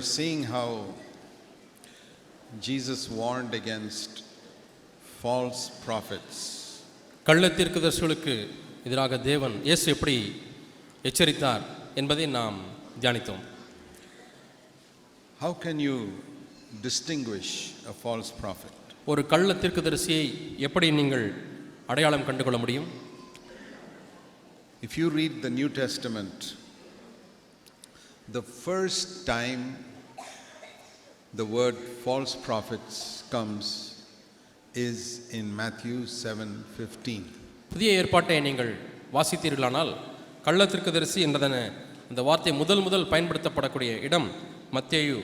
were seeing how Jesus warned against false prophets. கள்ள தீர்க்கதரிசிகளுக்கு எதிராக தேவன் இயேசு எப்படி எச்சரித்தார் என்பதை நாம் தியானித்தோம். How can you distinguish a false prophet? ஒரு கள்ள தீர்க்கதரிசியை எப்படி நீங்கள் அடையாளம் கண்டுகொள்ள முடியும்? If you read the New Testament, the first time the word false prophets comes is in Matthew 7:15. புதிய ஏற்பாட்டை நீங்கள் வாசித்தீர்களானால் கள்ள தீர்க்கதரிசி என்றதான அந்த வார்த்தை முதல் பயன்படுத்தப்படக்கூடிய இடம் மத்தேயு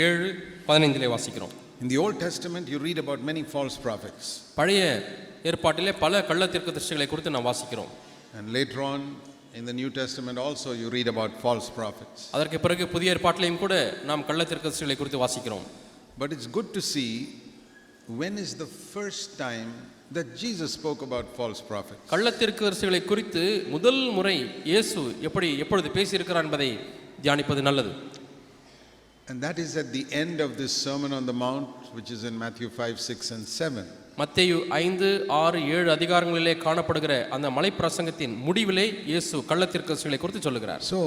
7:15 வாசிக்கிறோம். In the Old Testament you read about many false prophets. பழைய ஏற்பாட்டிலே பல கள்ள தீர்க்கதரிசிகளை குறித்து நாம் வாசிக்கிறோம். And later on in the New Testament also you read about false prophets. அதற்கு பிறகு புதிய ஏற்பாட்டிலேயும் கூட நாம் கள்ள தீர்க்கதரிசிகளை குறித்து வாசிக்கிறோம். But it's good to see when is the first time that Jesus spoke about false prophets. கள்ள தீர்க்கதரிசிகளை குறித்து முதல் முறை இயேசு எப்பொழுது பேசியிருக்கிறார் என்பதை தியானிப்பது நல்லது. And that is at the end of this Sermon on the Mount, which is in Matthew 5, 6 and 7. மத்தேயு 5, 6, 7 அதிகாரங்களிலே காணப்படுகிற அந்த மலை பிரசங்கத்தின் முடிவிலே இயேசு கள்ள தீர்க்கதரிசிகளை குறித்து சொல்லுகிறார். So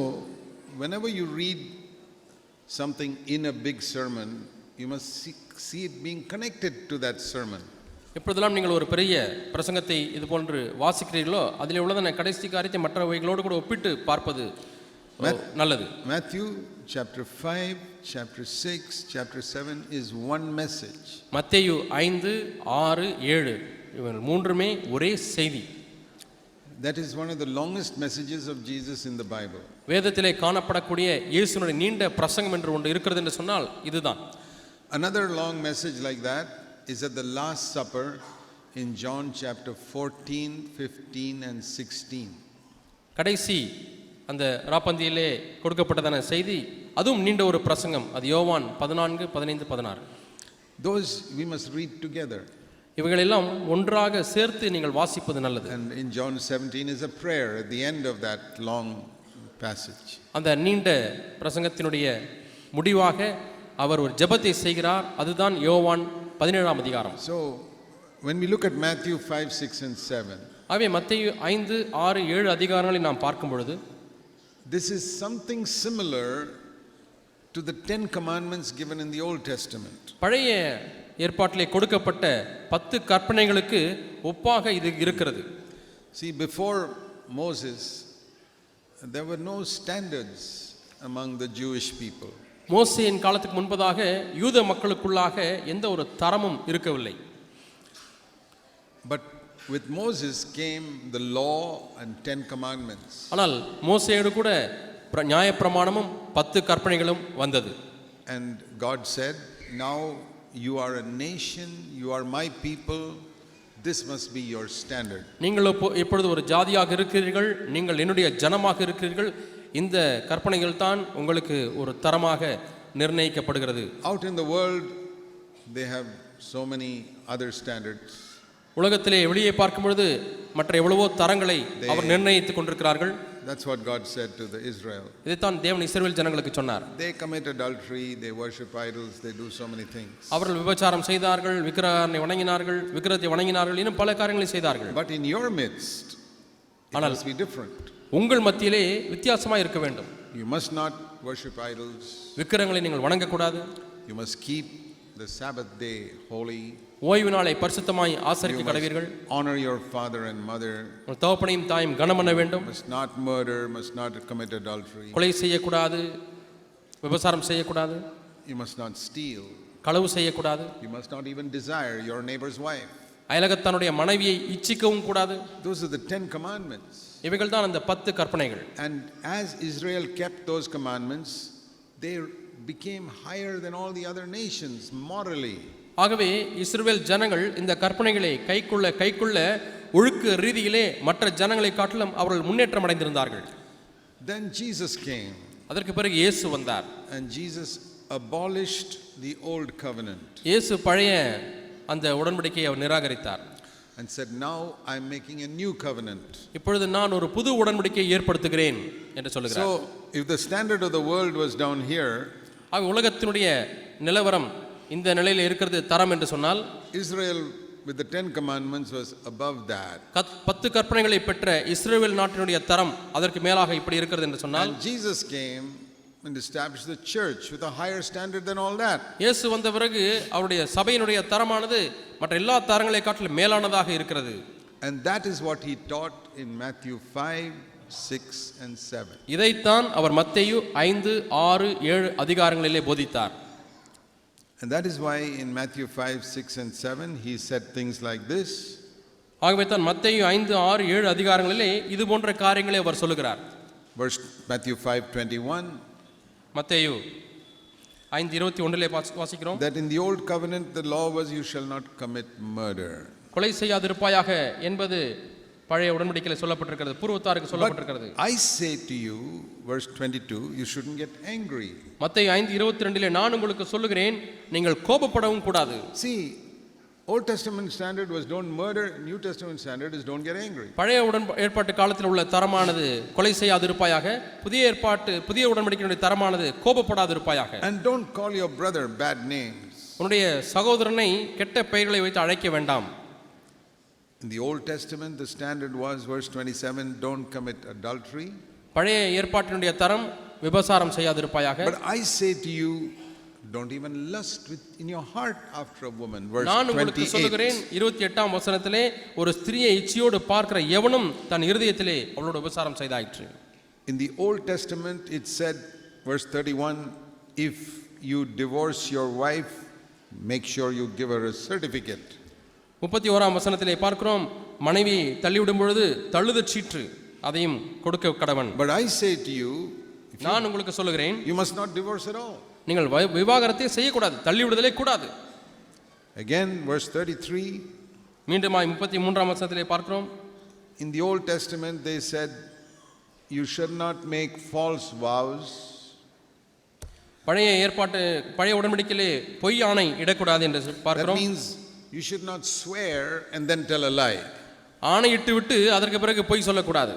whenever you read something in a big sermon, you must see it being connected to that sermon. எப்பொழுதெல்லாம் நீங்கள் ஒரு பெரிய பிரசங்கத்தை இது போன்று வாசிக்கிறீர்களோ அதில் உள்ளதான கடைசி காரியத்தை மற்றவைகளோடு கூட ஒப்பிட்டு பார்ப்பது நல்லது. Matthew chapter 5, chapter 6, chapter 7 is one message. மத்தேயு 5, 6, 7 இவர்கள் மூன்றுமே ஒரே செய்தி. That is one of the longest messages of Jesus in the Bible. வேதத்திலே காணப்படக்கூடிய இயேசுவினுடைய நீண்ட பிரசங்கம் என்று ஒன்று இருக்கிறது என்று சொன்னால் இதுதான். Another long message like that is at the Last Supper in John chapter 14, 15 and 16. கடைசி அந்த ராப்பந்தியிலே கொடுக்கப்பட்டதான செய்தி அதுவும் நீண்ட ஒரு பிரசங்கம். அது யோவான் 14, 15, 16. Those we must read together. இவைகளெல்லாம் ஒன்றாக சேர்த்து நீங்கள் வாசிப்பது நல்லது. And in John 17 is a prayer at the end of that long passage. அந்த நீண்ட பிரசங்கத்தினுடைய முடிவாக அவர் ஒரு ஜெபத்தை செய்கிறார். அதுதான் யோவான் 17ஆம் அதிகாரம். So when we look at Matthew 5, 6 and 7, ஆகவே மத்தேயு 5, 6, 7 அதிகாரங்களை நாம் பார்க்கும் பொழுது this is something similar to the 10 commandments given in the Old Testament. பழைய ஏற்பாட்டிலே கொடுக்கப்பட்ட 10 கற்பனைகளுக்கு ஒப்பாக இது இருக்கிறது. See, before Moses there were no standards among the Jewish people. மோசேயின் காலத்துக்கு முன்பதாக யூத மக்களுக்குள்ளாக எந்த ஒரு தரமும் இருக்கவில்லை. But with Moses came the law and 10 commandments. ஆனால் மோசேயோடு கூட நியாயப்பிரமாணமும் 10 கற்பனைகளும் வந்தது. And God said, now you are a nation, you are my people, this must be your standard. நீங்கள் இப்பொழுது ஒரு ஜாதியாக இருக்கிறீர்கள், நீங்கள் என்னுடைய ஜனமாக இருக்கிறீர்கள், இந்த கற்பனைகள் தான் உங்களுக்கு ஒரு தரமாக நிர்ணயிக்கப்படுகிறது. Out in the world they have so many other standards. உலகத்திலே வெளியே பார்க்கும் பொழுது மற்ற எவ்வளவோ தரங்களை அவர் நிர்ணயித்துக் கொண்டிருக்கிறார்கள். That's what God said to the Israel. இதைத்தான் தேவன் இஸ்ரவேல் ஜனங்களுக்கு சொன்னார். They commit adultery, they worship idols, they do so many things. அவர்கள் விபச்சாரம் செய்தார்கள், விக்கிரகத்தை வணங்கினார்கள், இன்னும் பல காரியங்களை செய்தார்கள். But in your midst it must be different. உங்கள் மத்தியிலே வித்தியாசமாக இருக்க வேண்டும். You must not worship idols. விக்கிரகங்களை நீங்கள் வணங்கக்கூடாது. You must keep the Sabbath day holy. ஓய்வு நாளை பரிசுத்தமாய் ஆசரிக்க கடவீர்கள். Honor your father and mother. உங்கள் தகப்பனையும் தாயும் கனம் பண்ண வேண்டும். Must not murder, must not commit adultery. கொலை செய்யக்கூடாது, விபச்சாரம் செய்யக்கூடாது. You must not steal. களவு செய்யக்கூடாது. You must not even desire your neighbor's wife. அயலகத்தானுடைய மனைவியை இச்சிக்கவும் கூடாது. Those are the 10 commandments. இவைகள் தான் அந்த 10 கற்பனைகள். And as Israel kept those commandments, they became higher than all the other nations morally. ஆகவே இஸ்ரவேல் ஜனங்கள் இந்த கற்பனைகளை கைக்குள்ள ஒழுக்க ரீதியிலே மற்ற ஜனங்களை காட்டிலும் அவர்கள் முன்னேற்றம் அடைந்திருந்தார்கள். Then Jesus came. அதற்கு பிறகு இயேசு வந்தார். And Jesus abolished the old covenant. இயேசு பழைய அந்த உடன்படிக்கையை அவர் நிராகரித்தார். And said, now I am making a new covenant. இப்பொழுது நான் ஒரு புது உடன்படிக்கையை ஏற்படுத்துகிறேன் என்று சொல்கிறார். So if the standard of the world was down here, உலகத்தினுடைய நிலவரம் இந்த நிலையில் இருக்கிறது தரம் என்று சொன்னால், Israel with the 10 commandments was above that. 10 கற்பனைகளை பெற்ற இஸ்ரவேல் நாட்டினுடைய தரம் அதற்கு மேலாக இப்படி இருக்கிறது என்று சொன்னால், And Jesus came and established the church with a higher standard than all that. இயேசு வந்த பிறகு அவருடைய சபையினுடைய தரமானது மற்ற எல்லா தரங்களை காட்டிலும் மேலானதாக இருக்கிறது. And that is what he taught in Matthew 5, 6 and 7. இதைத்தான் அவர் மத்தேயு 5, 6, 7 அதிகாரங்களிலே போதித்தார். And that is why in Matthew 5, 6 and 7 he said things like this. ஆகவே தான் மத்தேயு 5, 6, 7 அதிகாரங்களிலே இது போன்ற காரியங்களை அவர் சொல்லுகிறார். Verse Matthew 5:21. மத்தேயு 5:21 வாசிக்கிறோம். That in the old covenant the law was you shall not commit murder. கொலை செய்யாதிருப்பாயாக என்பது பழைய உடன்படிக்கையில் சொல்லப்பட்டிருக்கிறது, பூர்வத்தாருக்கு சொல்லப்பட்டிருக்கிறது. I say to you, verse 22, you shouldn't get angry. மத்தேயு 5:22 நான் உங்களுக்கு சொல்லுகிறேன், நீங்கள் கோபப்படவும் கூடாது. See, Old Testament standard was don't murder, New Testament standard is don't get angry. பழைய ஏற்பாட்டு காலத்தில் உள்ள தரமானது கொலை செய்யாதிருப்பாயாக, புதிய உடன்படிக்கையினுடைய தரமானது கோபப்படாதிருப்பாயாக. And don't call your brother bad names. உன்னுடைய சகோதரனை கெட்ட பெயர்களை வைத்து அழைக்க வேண்டாம். In the Old Testament the standard was verse 27, don't commit adultery. பழைய ஏற்பாட்டினுடைய தரம் விபசாரம் செய்யாதிருப்பாயாக. But I say to you, don't even lust in your heart after a woman. Verse 28. நான் உங்களுக்கு சொல்லுகிறேன் 28ஆம் வசனத்திலே, ஒரு ஸ்திரியை இச்சையோடு பார்க்கிற எவனும் தன் இருதயத்திலே அவளோட விபசாரம் செய்தாயிற்று. In the Old Testament it said, verse 31, if you divorce your wife, make sure you give her a certificate. 31ஆம் வசனத்திலே பார்க்கிறோம், மனைவி தள்ளிவிடும் பொழுது தள்ளுதற் சீட்டு அதையும் கொடுக்க கடவன். But I say to you, நான் உங்களுக்கு சொல்லுகிறேன், you must not divorce at all. நீங்கள் விவாகரத்தை செய்யக்கூடாது, தள்ளிவிடுதலே கூடாது. Again verse 33, மீண்டும் 33ஆம் வசனத்திலே பார்க்கிறோம், in the Old Testament they said you should not make false vows. பழைய உடன்படிக்கையிலே பொய் ஆணை இடக்கூடாது என்று பார்க்கிறோம். That means you should not swear and then tell a lie. ஆணையிட்டு விட்டு அதற்கு பிறகு பொய் சொல்லக்கூடாது.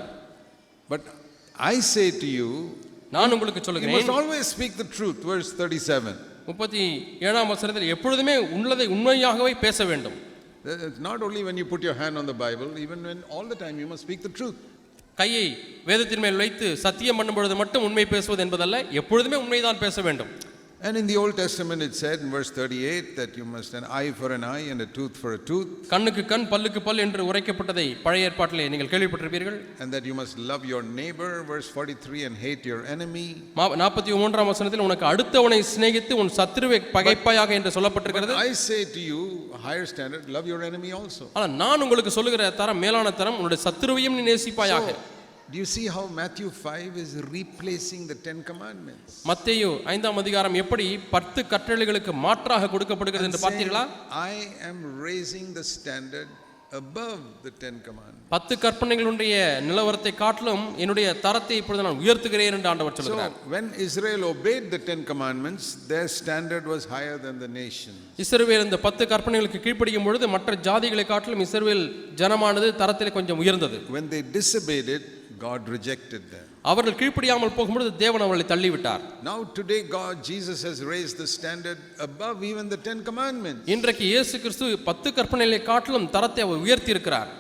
But I say to you, நான் உங்களுக்கு சொல்லுகிறேன், you must always speak the truth. Verse 37. 37ஆம் வசனத்தில் எப்பொழுதுமே உள்ளதை உண்மையாகவே பேச வேண்டும். It's not only when you put your hand on the Bible, even when all the time you must speak the truth. கையை வேதத்தின் மேல் வைத்து சத்தியம் பண்ணும் பொழுது மட்டும் உண்மை பேசுவது என்பதல்ல, எப்பொழுதுமே உண்மைதான் பேச வேண்டும். And in the Old Testament it said in verse 38 that you must an eye for an eye and a tooth for a tooth. கண்ணுக்கு கண் பல்லுக்கு பல் என்று உரைக்கப்பட்டதை பழைய ஏற்பாட்டிலே நீங்கள் கேள்விப்பட்டிருப்பீர்கள். And that you must love your neighbor, verse 43, and hate your enemy. 43ஆம் வசனத்தில் உனக்கு அடுத்தவனை சிநேகித்து உன் சத்துருவை பகைப்பாயாக என்று சொல்லப்பட்டிருக்கிறது. I say to you, higher standard, love your enemy also. ஆனால் நான் உங்களுக்கு சொல்லுகிற தரம் மேலான தரம், உன்னுடைய சத்துருவையும் நீ நேசிப்பாயாக. Do you see how Matthew 5 is replacing the 10 commandments? மத்தேயு 5ஆம் அதிகாரம் எப்படி 10 கட்டளைகளுக்கு மாற்றாக கொடுக்கப்படுகிறது என்று பார்த்தீர்களா? I am raising the standard above the 10 commandments. 10 கற்பனைகளுடைய நிலவரத்தை காட்டிலும் என்னுடைய தரத்தை இப்பொழுது நான் உயர்த்துகிறேன் என்று ஆண்டவர் சொல்கிறார். So when Israel obeyed the 10 commandments, their standard was higher than the nation. இஸ்ரவேல் இந்த 10 கற்பனைகளுக்கு கீழ்ப்படியும் பொழுது மற்ற ஜாதிகளை காட்டிலும் இஸ்ரவேல் ஜனமானது தரத்திலே கொஞ்சம் உயர்ந்தது. When they disobeyed it, God rejected them. அவர்கள் கீழ்ப்படியாமல் போகும்போது தேவன் அவர்களை தள்ளிவிட்டார். Now today Jesus has raised the standard above even the 10 commandments. இன்றைக்கு இயேசு கிறிஸ்து 10 கற்பனைகளை காட்டிலும் தரத்தை அவர் உயர்த்தி இருக்கிறார்.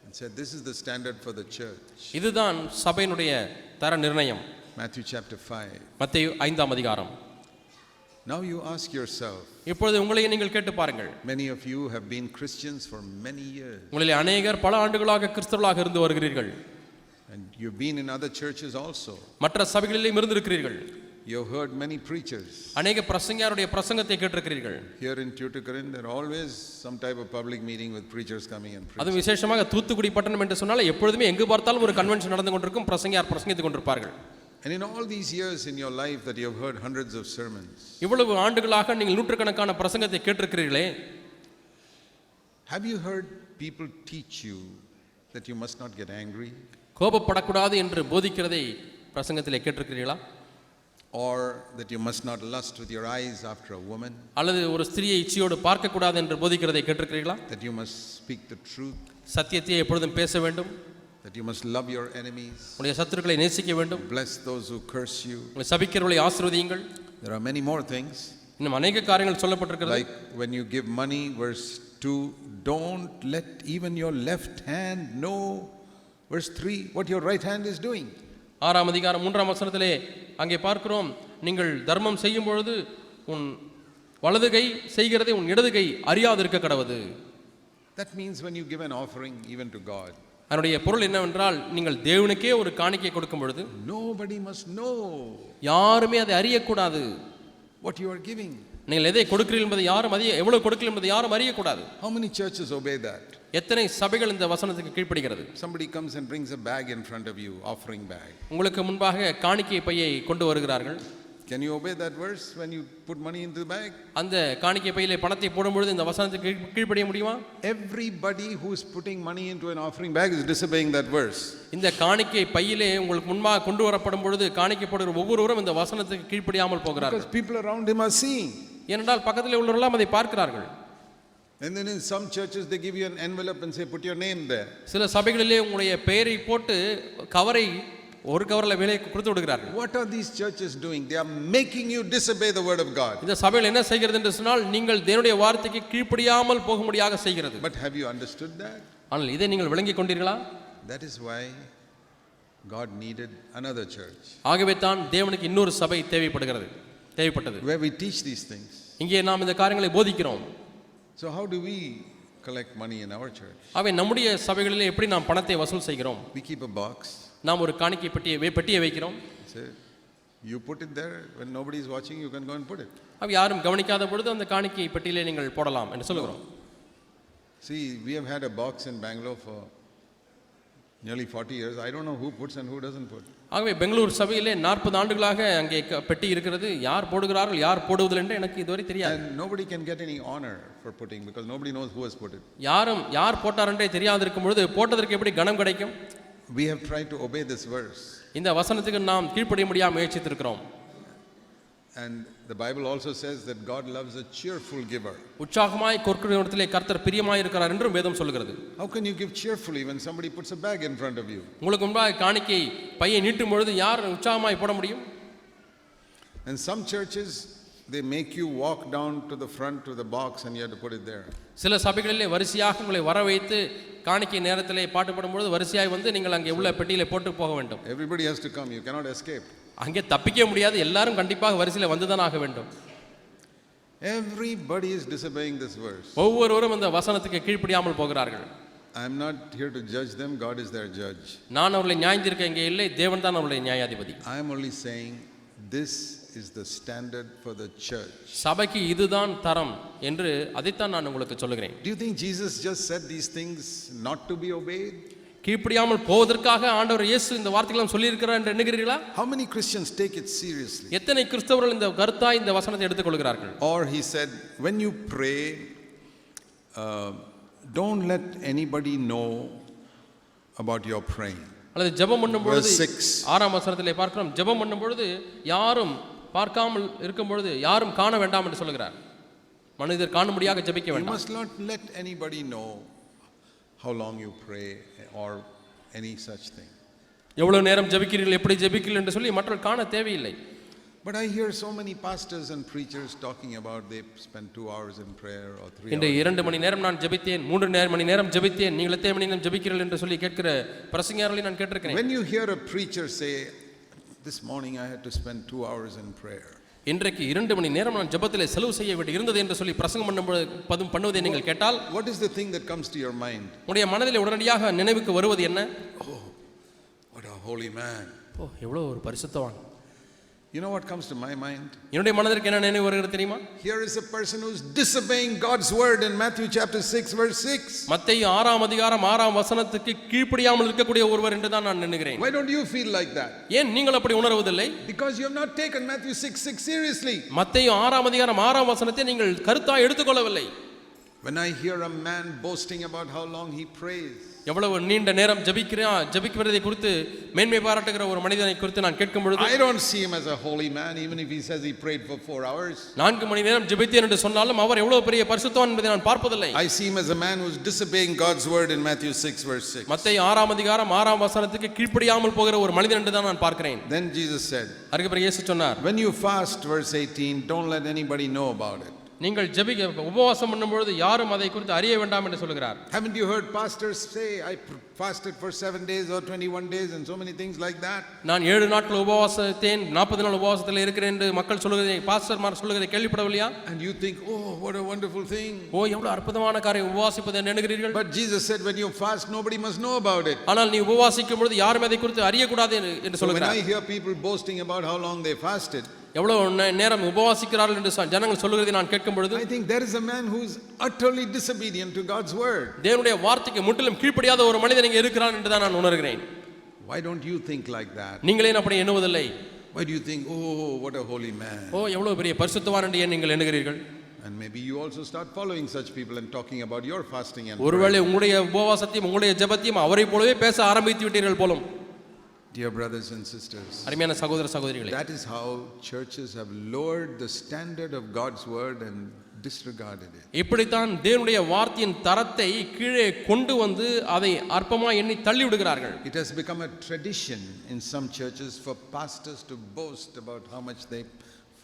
And said this is the standard for the church. இதுதான் சபையினுடைய தர நிர்ணயம். Matthew chapter 5. மத்தேயு 5ஆம் அதிகாரம். Now you ask yourself. இப்பொழுது உங்களை நீங்கள் கேட்டு பாருங்கள். Many of you have been Christians for many years. உங்களில் அநேகர் பல ஆண்டுகளாக கிறிஸ்தவர்களாக இருந்து வருகிறீர்கள். And you've been in other churches also. மற்ற சபைகளிலும் இருந்திருக்கிறீர்கள். You've heard many preachers. அநேக பிரசங்கியாருடைய பிரசங்கத்தை கேட்டிருக்கிறீர்கள். Here in Tuticorin there are always some type of public meeting with preachers coming and preaching. அது விசேஷமாக தூத்துக்குடி பட்டணம் என்று சொன்னால் எப்பொழுதுமே எங்கு பார்த்தாலும் ஒரு கன்வென்ஷன் நடந்து கொண்டிருக்கும், பிரசங்கியார் பிரசங்கித்துக் கொண்டிருப்பார்கள். And in all these years in your life that you have heard hundreds of sermons. இவ்வளவு ஆண்டுகளாக நீங்கள் நூற்றுக்கணக்கான பிரசங்கத்தை கேட்டிருக்கிறீர்களே. Have you heard people teach you that you must not get angry? கோபப்படக்கூடாது என்று போதிக்கிறதை பிரசங்கத்திலே கேட்டிருக்கிறீர்களா? Or that you must not lust with your eyes after a woman? அல்லது ஒரு ஸ்திரியை இச்சையோடு பார்க்க கூடாது என்று போதிக்கிறதை கேட்டிருக்கிறீர்களா? That you must speak the truth? சத்தியத்தை எப்பொழுதும் பேச வேண்டும். that you must love your enemies, உங்களுடைய சத்துருக்களை நேசிக்க வேண்டும், bless those who curse you. உங்களை சபிக்கிறவர்களை ஆசீர்வதியுங்கள். There are many more things. இன்னும் அநேக காரியங்கள் சொல்லப்பட்டிருக்கிறது. Like when you give money, verse 2, don't let even your left hand know, verse 3, what your right hand is doing. 6ஆம் அதிகாரம் 3ஆம் வசனத்திலே அங்கே பார்க்கிறோம், நீங்கள் தர்மம் செய்யும் பொழுது உன் வலது கை செய்கிறதை உன் இடது கை அறியாதிருக்க கடவது. That means when you give an offering even to God, அதனுடைய பொருள் என்னவென்றால், நீங்கள் தேவனுக்கே ஒரு காணிக்கை கொடுக்கும் பொழுது nobody must know யாருமே அதை அறியக்கூடாது. what you are giving. நீங்கள் எதை கொடுக்கிறீர்கள் என்பதை யாரும் எவ்வளவு கொடுக்கிறீர்கள் என்பதை யாரும் அறியக்கூடாது. How many churches obey that? எத்தனை சபைகள் இந்த வசனத்துக்கு கீழ்ப்படுகிறது? Somebody comes and brings a bag in front of you, offering bag. உங்களுக்கு முன்பாக காணிக்கை பையை கொண்டு வருகிறார்கள். Can you obey that verse when you put money into the bag? அந்த காணிக்கை பையிலே பணத்தை போடும்பொழுது இந்த வசனத்துக்கு கீழ்ப்படிய முடியுமா? Everybody who is putting money into an offering bag is disobeying that verse. இந்த காணிக்கை பையிலே உங்களுக்கு முன்பாக கொண்டு வரப்படும் பொழுது காணிக்கை போடுகிற ஒவ்வொருவரும் இந்த வசனத்துக்கு கீழ்ப்படியாமல் போகிறார்கள். Because people around him are seeing. ஏனென்றால் பக்கத்தில் உள்ளவர்கள் அதை பார்க்கிறார்கள். And then in some churches they give you an envelope and say put your name there. சில சபைகளிலே உங்களுடைய பெயரை போட்டு கவரை ஒரு கவர்ல வேலை கொடுத்து விடுகிறார்கள். What are these churches doing? They are making you disobey the word of God. இந்த சபையில் என்ன செய்கிறது என்று சொன்னால், நீங்கள் தேவனுடைய வார்த்தைக்கு கீழ்ப்படியாமல் போகும்படியாக செய்கிறது. But have you understood that? ஆனால் இதை நீங்கள் விளங்கிக் கொண்டீர்களா? That is why God needed another church. ஆகவே தான் தேவனுக்கு இன்னொரு சபை தேவைப்பட்டது. Where we teach these things. இங்கே நாம் இந்த காரியங்களை போதிக்கிறோம். So how do we collect money in our church? ஆகவே நம்முடைய சபைகளிலே எப்படி நாம் பணத்தை வசூல் செய்கிறோம்? We keep a box. நாம் ஒரு காணிக்கை பெட்டியை வைக்கிறோம். Say, you put it there, when nobody is watching you can go and put it. அவ யாரும் கவனிக்காத பொழுது அந்த காணிக்கை பெட்டியிலே நீங்கள் போடலாம் என்று சொல்லுகிறோம். See, we have had a box in Bangalore for nearly 40 years. I don't know who puts and who doesn't put. ஆகவே பெங்களூர் சபையிலே 40 ஆண்டுகளாக அங்கே பெட்டி இருக்கிறது. யார் போடுகிறார்கள் யார் போடுவதில்லை என்று எனக்கு இதுவரை தெரியாது. And nobody can get any honor for putting because nobody knows who has put it. யார் போட்டார் என்றே தெரியாது இருக்கும் பொழுது போட்டதற்கு எப்படி கனம் கிடைக்கும்? We have tried to obey this verse. இந்த வசனத்துக்கு நாம் கீழ்ப்படிய முடியாமல் முயற்சித்திருக்கிறோம். And the Bible also says that God loves a cheerful giver. உற்சாகமாய் கொடுக்கிறவரிடத்திலே கர்த்தர் பிரியமாய் இருக்கிறார் என்றும் வேதம் சொல்கிறது. How can you give cheerfully when somebody puts a bag in front of you? உங்களுக்கு முன்பாக காணிக்கை பையை நீட்டும் பொழுது யார் உற்சாகமாய் போட முடியும்? And some churches they make you walk down to the front to the box and you have to put it there. சில சபைகளிலே வரிசையாக உங்களை வர வைத்து காணிக்கை நேரத்திலே பாட்டு பாடும்பொழுது வரிசையாய் வந்து நீங்கள் அங்கே உள்ள பெட்டியிலே போட்டு போக வேண்டும். Everybody has to come, you cannot escape. அங்கே தப்பிக்க முடியாது, எல்லாரும் கண்டிப்பாக வரிசையில வந்துதான் ஆக வேண்டும். Everybody is disobeying this verse. ஒவ்வொருவரும் இந்த வசனத்துக்கு கீழ்ப்படியாமல் போகிறார்கள். I am not here to judge them, God is their judge. நான் அவர்களை நியாயந்தீர்க்க இங்கே இல்லை, தேவன் தான் அவருடைய நியாயாதிபதி. I am only saying this is the standard for the church. சபைக்கு இதுதான் தரம் என்று அதைத்தான் நான் உங்களுக்கு சொல்லுகிறேன். Do you think Jesus just said these things not to be obeyed? கீழ்ப்படியாமல் போவதற்காக ஆண்டவர் இயேசு இந்த வார்த்தைகளை சொல்லி இருக்கிறார் என்று எண்ணுகிறீர்களா? How many Christians take it seriously? எத்தனை கிறிஸ்தவர்கள் இந்த கருத்தாய் இந்த வசனத்தை எடுத்துக்கொள்கிறார்கள்? Or he said, when you pray, don't let anybody know about your praying. அல்லது ஜெபம் பண்ணும் பொழுது Verse 6. 6ஆம் வசனத்திலே பார்க்கிறோம், ஜெபம் பண்ணும் பொழுது யாரும் பார்க்காமல் இருக்கும் பொழுது யாரும் காண வேண்டாம் என்று சொல்கிறார். மனிதர் காணும்படியாக ஜெபிக்க You வேண்டாம். must not let anybody know how long you pray or any such thing. எவ்வளவு நேரம் ஜெபிக்கிறீர்கள், எப்படி ஜெபிக்கிறீர்கள் என்று சொல்லி மற்றவர்கள் காண தேவையில்லை. But I hear so many pastors and preachers talking about they spend 2 hours in prayer or 3 hours. இந்த 2 மணி நேரம் நான் ஜெபித்தேன், 3 மணி நேரம் ஜெபித்தேன், நீங்கள் எத்தனை மணி நேரம் ஜெபிக்கிறீர்கள் என்று சொல்லி கேட்கிற பிரசங்கியார்களை நான் கேட்டிருக்கிறேன். When you hear a preacher say, this morning I had to spend 2 hours in prayer. இன்றைக்கு 2 மணி நேரம் நான் ஜெபத்திலே செலவு செய்ய வேண்டி இருந்தது என்று சொல்லி பிரசங்கம் பண்ணுவதை நீங்கள் கேட்டால், What is the thing that comes to your mind? உங்களுடைய மனதிலே உடனடியாக நினைவுக்கு வருவது என்ன? Oh, what a holy man. ஓ, எவ்வளவு ஒரு பரிசுத்தவான். You know what comes to my mind? என்னுடைய மனதிற்கு என்ன நினைவு வருகிறது தெரியுமா? Here is a person who is disobeying God's word in Matthew chapter 6 verse 6. மத்தேயு 6ஆம் அதிகாரம் 6ஆம் வசனத்துக்கு கீழ்ப்படியாமல் இருக்கக்கூடிய ஒருவர் என்று தான் நான் நினைக்கிறேன். Why don't you feel like that? ஏன் நீங்கள் அப்படி உணர்வதில்லை? Because you have not taken Matthew 6:6 seriously. மத்தேயு 6ஆம் அதிகாரம் 6ஆம் வசனத்தை நீங்கள் கருத்தாய் எடுத்துக்கொள்ளவில்லை. When I hear a man boasting about how long he prays, எவ்வளவு நீண்ட நேரம் ஜெபிக்கிறதை குறித்து மேன்மை பாராட்டுகிற ஒரு மனிதனை குறித்து நான் கேட்கும் பொழுது I don't see him as a holy man even if he says he prayed for 4 hours. 4 மணி நேரம் ஜெபித்தேன் என்று சொன்னாலும் அவர் எவ்வளவு பெரிய பரிசுத்தவான் என்பதை நான் பார்ப்பதில்லை. I see him as a man who is disobeying God's word in Matthew 6 verse 6. மத்தேயு 6 அதிகாரம் 6 வசனத்துக்கு கீழ்ப்படியாமல் போகிற ஒரு மனிதன் என்று தான் நான் பார்க்கிறேன். Then Jesus said, அதுக்கு பிறகு இயேசு சொன்னார், when you fast, verse 18, don't let anybody know about it. நீங்கள் உபவாசம் பண்ணும்பொழுது யாரும் அதை குறித்து அறிய வேண்டாம் என்று சொல்கிறார். Haven't you heard pastors say, I fasted for 7 days or 21 days and so many things like that? நான் 7 நாட்கள் உபவாசத்தேன் 40 நாள் உபவாசத்தில் இருக்கிறேன் என்று மக்கள் சொல்லுகிறதை பாஸ்டர்மார் சொல்லுகிறதை கேள்விப்படவில்லையா? And you think, oh, what a wonderful thing. ஓ எவ்வளவு அற்புதமான காரியம் உபவாசிப்பது என்று எண்ணுகிறீர்கள். But Jesus said, when you fast, nobody must know about it. ஆனால் நீ உபவாசிக்கும் பொழுது யாரும் அதை குறித்து அறியக்கூடாது என்று So when சொல்கிறார். I hear people boasting about how long they fasted, எவ்வளவு நேரம் உபவாசிக்கிறார்கள் என்று ஜனங்கள் சொல்லுகிறதை நான் கேட்கும் பொழுது I think there is a man who is utterly disobedient to God's word. தேவனுடைய வார்த்தைக்கு முற்றிலும் கீழ்ப்படியாத ஒரு மனிதன் இங்கே இருக்கிறான் என்று தான் நான் உணர்கிறேன். Why don't you think like that? நீங்களே அப்படி எண்ணுவதில்லை? Why do you think, oh, what a holy man? ஓ எவ்வளவு பெரிய பரிசுத்தவான் என்று நீங்கள் எண்ணுகிறீர்கள்? And maybe you also start following such people and talking about your fasting and ஒருவேளை உங்களுடைய உபவாசத்தையும் உங்களுடைய ஜெபத்தையும் அவரை போலவே பேச ஆரம்பித்து விட்டீர்கள் போலும். Dear brothers and sisters, அருமையான சகோதர சகோதரிகளே, that is how churches have lowered the standard of God's word and disregarded it. இப்படித்தான் தேவனுடைய வார்த்தையின் தரத்தை கீழே கொண்டு வந்து அதை அற்பமாக எண்ணி தள்ளி விடுகிறார்கள். It has become a tradition in some churches for pastors to boast about how much they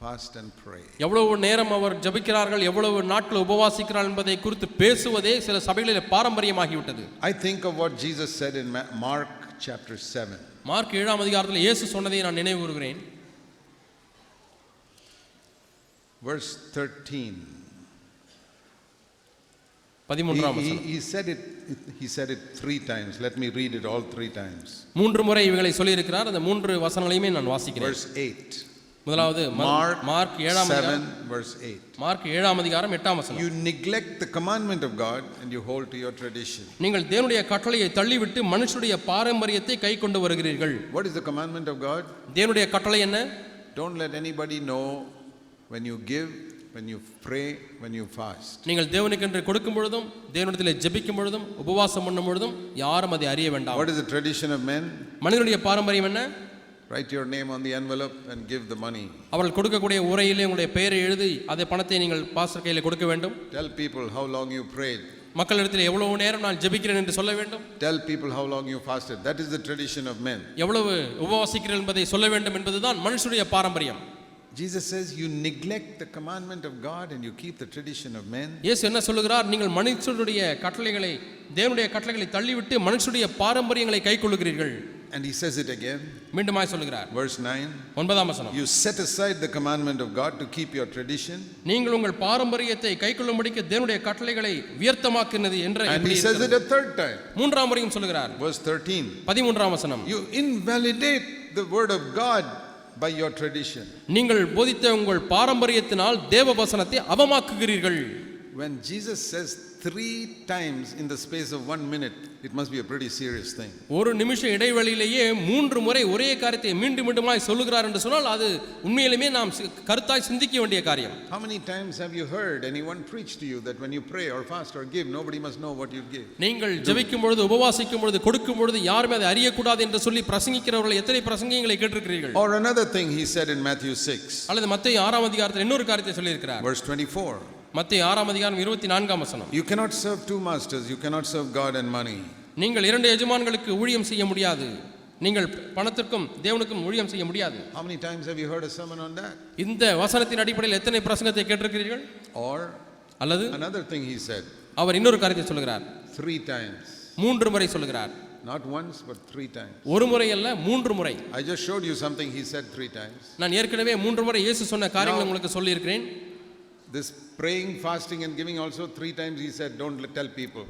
fast and pray. எவ்வளவு நேரம் அவர் ஜெபிக்கிறார்கள், எவ்வளவு நாட்கள் உபவாசிக்கிறார்கள் என்பதை குறித்து பேசுவதே சில சபைகளில் பாரம்பரியமாகிவிட்டது. I think of what Jesus said in Mark chapter 7. Mark 7 அதிகாரத்தில் இயேசு சொன்னதை நான் நினைவு கூறுகிறேன். Verse 13. 13ஆம் வசனம். He said it 3 times. Let me read it all 3 times. 3 முறை இவைகளை சொல்லி இருக்கிறார். அந்த 3 வசனங்களையுமே நான் வாசிக்கிறேன். Verse 8. முதலாவது மார்க் 7 7 verse 8. மார்க் 7 அதிகாரம் 8ஆம் வசனம். You neglect the commandment of God and you hold to your tradition. நீங்கள் தேவனுடைய கட்டளையை தள்ளிவிட்டு மனுஷனுடைய பாரம்பரியத்தை கைக்கொண்டு வருகிறீர்கள். What is the commandment of God? தேவனுடைய கட்டளை என்ன? Don't let anybody know when you give, when you pray, when you fast. நீங்கள் தேவனுக்கென்று கொடுக்கும் பொழுதும் தேவனிடத்திலே ஜெபிக்கும் பொழுதும் உபவாசம் பண்ணும் பொழுதும் யாரும் அதை அறிய வேண்டாம். What is the tradition of men? மனிதனுடைய பாரம்பரியம் என்ன? Write your name on the envelope and give the money. அவர்கள் கொடுக்கக்கூடிய உரையிலே உங்களுடைய பெயரை எழுதி அதை பணத்தை நீங்கள் பாஸ்டர் கையில் கொடுக்க வேண்டும். Tell people how long you prayed. மக்களிடத்தில் எவ்வளவு நேரம் நான் ஜெபிக்கிறேன் என்று சொல்ல வேண்டும். Tell people how long you fasted. That is the tradition of men. எவ்வளவு உபவாசிக்கிறீர்கள் என்பதை சொல்ல வேண்டும் என்பதுதான் மனுஷனுடைய பாரம்பரியம். Jesus says you neglect the commandment of God and you keep the tradition of men. இயேசு என்ன சொல்லுகிறார்? நீங்கள் மனுஷனுடைய கட்டளைகளை தேவனுடைய கட்டளைகளை தள்ளிவிட்டு மனுஷனுடைய பாரம்பரியங்களை கைக்கொள்ளுகிறீர்கள். And he says it again. மீண்டுமாய் சொல்லுகிறார். Verse 9. 9ஆம் வசனம். You set aside the commandment of God to keep your tradition. நீங்கள் உங்கள் பாரம்பரியத்தை கைக்கொள்ளும்படிக்கு தேவனுடைய கட்டளைகளை வியர்த்தமாக்கினது என்று. And he says it a third time. மூன்றாம் முறையும் சொல்லுகிறார். Verse 13. 13ஆம் வசனம். You invalidate the word of God by your tradition. நீங்கள் போதித்த உங்கள் பாரம்பரியத்தினால் தேவ வசனத்தை அவமாக்குகிறீர்கள். When Jesus says 3 times in the space of 1 minute, it must be a pretty serious thing. ஒரு நிமிஷ இடைவெளியிலேயே 3 முறை ஒரே காரியத்தை மீண்டும் மீண்டுமாய் சொல்லுகிறார் என்று சொன்னால் அது உண்மையிலேயே நாம் கருத்தாய் சிந்திக்க வேண்டிய காரியம். How many times have you heard anyone preach to you that when you pray or fast or give, nobody must know what you give? நீங்கள் ஜெபிக்கும் பொழுது உபவாசிக்கும் பொழுது கொடுக்கும் பொழுது யாருமே அதை அறியக்கூடாது என்று சொல்லி பிரசங்கிக்கிறவர்கள் எத்தனை பிரசங்கங்களை கேட்டிருக்கிறீர்கள்? Or another thing he said in Matthew 6. அல்லது மத்தேயு 6ஆம் அதிகாரத்தில் இன்னொரு காரியத்தை சொல்லி இருக்கிறார். Verse 24. மத்தேயு 6ஆம் அதிகாரம் 24ஆம் வசனம். You cannot serve 2 masters. You cannot serve God and money. நீங்கள் 2 எஜமான்களுக்கு ஊழியம் செய்ய முடியாது. நீங்கள் பணத்திற்கும் தேவனுக்கும் ஊழியம் செய்ய முடியாது. How many times have you heard a sermon on that? இந்த வசனத்தின் அடிப்படையில் எத்தனை பிரசங்கத்தை கேட்டிருக்கிறீர்கள்? Or அல்லது another thing he said. அவர் இன்னொரு காரியத்தை சொல்கிறார். 3 times. 3 முறை சொல்கிறார். Not once but 3 times. ஒரு முறை அல்ல 3 முறை. I just showed you something he said 3 times. நான் ஏற்கனவே 3 முறை இயேசு சொன்ன காரியங்களை உங்களுக்கு சொல்லி இருக்கிறேன். This praying, fasting and giving also 3 times he said don't tell people.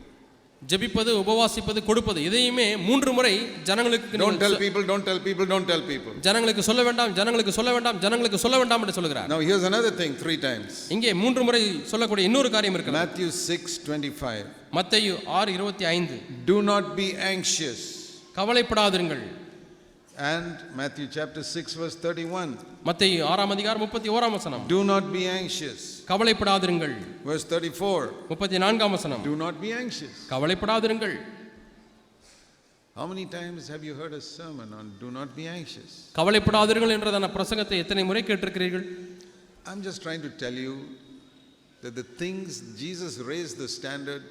ஜெபிப்பது, உபவாசிப்பது, கொடுப்பது இதையுமே 3 முறை ஜனங்களுக்கு don't tell people, don't tell people, don't tell people. ஜனங்களுக்கு சொல்ல வேண்டாம், ஜனங்களுக்கு சொல்ல வேண்டாம், ஜனங்களுக்கு சொல்ல வேண்டாம் என்று சொல்கிறார். Now here's another thing 3 times. இங்கே 3 முறை சொல்லக்கூடிய இன்னொரு காரியம் இருக்கு. Matthew 6:25. மத்தேயு 6:25. Do not be anxious. கவலைப்படாதிருங்கள். And Matthew chapter 6 verse 31. மத்தேயு 6ஆம் அதிகாரம் 31ஆம் வசனம். Do not be anxious. கவலைப்படாதிருங்கள். Verse 34. 34ஆம் வசனம். Do not be anxious. கவலைப்படாதிருங்கள். How many times have you heard a sermon on do not be anxious? கவலைப்படாதீர்கள் என்றதான பிரசங்கத்தை எத்தனை முறை கேட்டிருக்கிறீர்கள்? I'm just trying to tell you that the things Jesus raised the standard,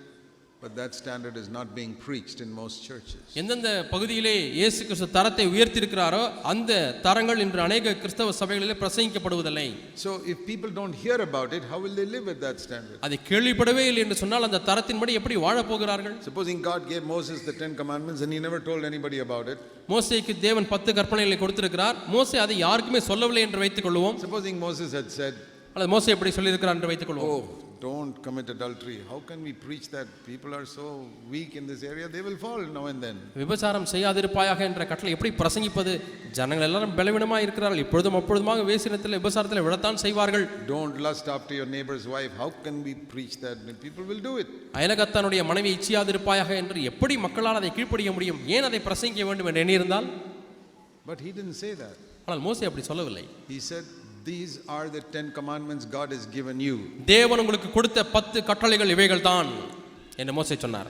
but that standard is not being preached in most churches. எந்தெந்த பகுதியிலே இயேசு கிறிஸ்து தரத்தை உயர்த்தி இருக்கிறாரோ அந்த தரங்கள் இன்று अनेक கிறிஸ்தவ சபைகளிலே பிரசங்கிக்கப்படுவதில்லை. So if people don't hear about it, how will they live with that standard? அதை கேள்விப்படவே இல்லை என்று சொன்னால் அந்த தரத்தின்படி எப்படி வாழப் போகிறார்கள்? Supposing God gave Moses the 10 commandments and he never told anybody about it. மோசேக்கு தேவன் 10 கற்பனைகளை கொடுத்திருக்கிறார். மோசே அதை யாருக்குமே சொல்லவில்லை என்று வைத்துக் கொள்வோம். Supposing Moses had said, அல்லது மோசே எப்படி சொல்லி இருக்கிறார் என்று வைத்துக் கொள்வோம். oh, don't commit adultery. How can we preach that? People are so weak in this area, they will fall now and then. விபச்சாரம் செய்யாதிருப்பாயாக என்ற கட்டளை எப்படி பிரசங்கிப்பது? ஜனங்கள் எல்லாரும் பலவீனமாக இருக்கிறார்கள், இப்பொழுதும் அப்பொழுதுமாக வேசினத்தில் விபச்சாரத்தில் விழத்தான் செய்வார்கள். Don't lust after your neighbor's wife. How can we preach that? People will do it. அயலகத்தானுடைய மனைவி இச்சியாதிருப்பாயாக என்று எப்படி மக்களால் அதை கீழ்ப்படிய முடியும்? ஏன் அதை பிரசங்கிக்க வேண்டும் என்று எண்ணியிருந்தால்? But he didn't say that. ஆனால் மோசே அப்படி சொல்லவில்லை. He said, these are the 10 commandments God has given you. தேவன் உங்களுக்கு கொடுத்த 10 கட்டளைகள் இவைகள்தான் என்று மோசே சொன்னார்.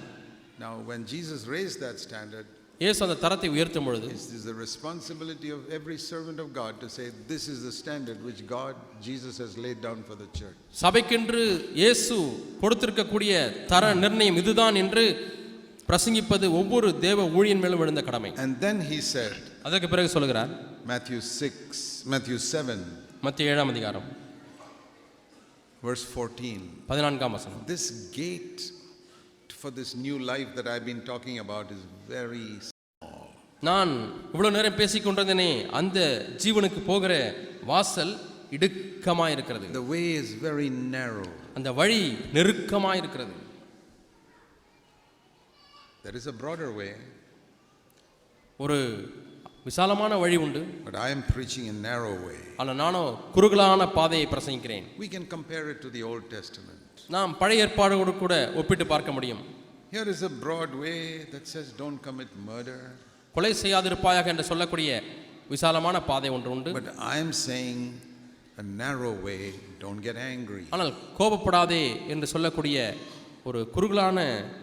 Now when Jesus raised that standard, இயேசு அந்த தரத்தை உயர்த்தும் பொழுது it is the responsibility of every servant of God to say this is the standard which God Jesus has laid down for the church. சபைக்கென்று இயேசு கொடுத்திருக்கக்கூடிய தர நிர்ணயம் இதுதான் என்று பிரசங்கிப்பது ஒவ்வொரு தேவ ஊழியன் மேலும் விழுந்த கடமை. And then he said, அதற்கு பிறகு சொல்கிறார் Matthew 7 மத்திய 7ஆம் அதிகாரம் verse 14, 14ஆம் வசனம். this gate for this new life that I've been talking about is very small. நான் இவ்வளவு நேரம் பேசிக் கொண்டிருந்தேனே அந்த ஜீவனுக்கு போகிற வாசல் இடுக்கமாய் இருக்கிறது. The way is very narrow. அந்த வழி நெருக்கமாய் இருக்கிறது. There is a broader way, ஒரு விசாலமான வழி உண்டு. but I am preaching a narrow way. ஆனால் நானோ குறுகலான பாதையை பிரசங்கிக்கிறேன். We can compare it to the Old Testament. நாம் பழைய ஏற்பாடோடு கூட ஒப்பிட்டு பார்க்க முடியும். Here is a broad way that says don't commit murder. கொலை செய்யாதிருப்பாயாக என்று சொல்லக்கூடிய விசாலமான பாதை ஒன்று உண்டு. But I am saying a narrow way, don't get angry. ஆனால் கோபப்படாதே என்று சொல்லக்கூடிய ஒரு குறுகலான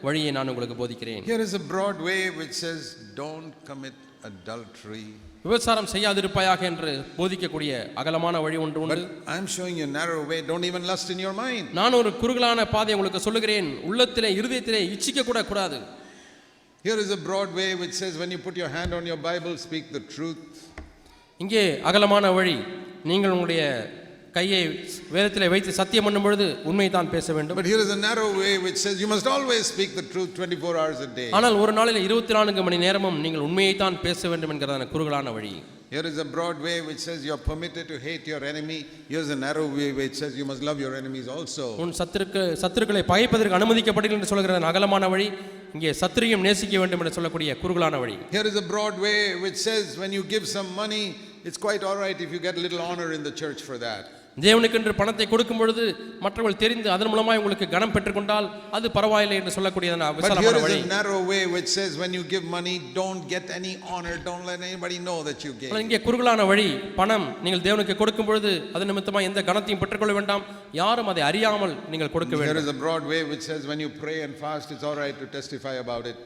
வழியை நான் உங்களுக்கு போதிக்கிறேன். Here is a broad way which says don't commit adultery. விபச்சாரம் செய்யாதிருப்பாயாக என்று போதிக்கக்கூடிய அகலமான வழி ஒன்று உண்டு. But I am showing you a narrow way, don't even lust in your mind. நான் ஒரு குறுகலான பாதை உங்களுக்கு சொல்லுகிறேன். உள்ளத்திலே இருதயத்திலே இச்சிக்க கூட கூடாது. Here is a broad way which says when you put your hand on your Bible, speak the truth. இங்கே அகலமான வழி, நீங்கள் உங்களுடைய கையை வேதத்திலே வைத்து சத்தியம் பண்ணும் பொழுது உண்மையை தான் பேச வேண்டும். But here is a narrow way which says you must always speak the truth 24 hours a day. ஆனால் ஒரு நாளில் 24 மணி நேரமும் நீங்கள் உண்மையை தான் பேச வேண்டும் என்கிறதான குறுகலான வழி. Here is a broad way which says you are permitted to hate your enemy. Here is a narrow way which says you must love your enemies also. உன் சத்துருக்களை பகைப்பதற்கு அனுமதிக்கப்படுகிறது என்று சொல்கிற அகலமான வழி, இங்கே சத்துரையும் நேசிக்க வேண்டும் என்று சொல்லக்கூடிய குறுகலான வழி. Here is a broad way which says when you give some money, it's quite all right if you get a little honor in the church for that. தேவனுக்கென்று பணத்தை கொடுக்கும் பொழுது மற்றவர்கள் தெரிந்து அதன் மூலமாக உங்களுக்கு கனம் பெற்றுக்கொண்டால் அது பரவாயில்லை என்று சொல்லக்கூடியதான விசாலமான வழி. But here is a narrow way which says when you give money, don't get any honor, don't let anybody know that you gave. இங்கே குறுகலான வழி, பணம் நீங்கள் தேவனுக்கு கொடுக்கும் பொழுது அது நிமித்தமாக எந்த கனத்தையும் பெற்றுக்கொள்ள வேண்டாம், யாரும் அதை அறியாமல் நீங்கள் கொடுக்க வேண்டும். Here is a broad way which says when you pray and fast, it's all right to testify about it.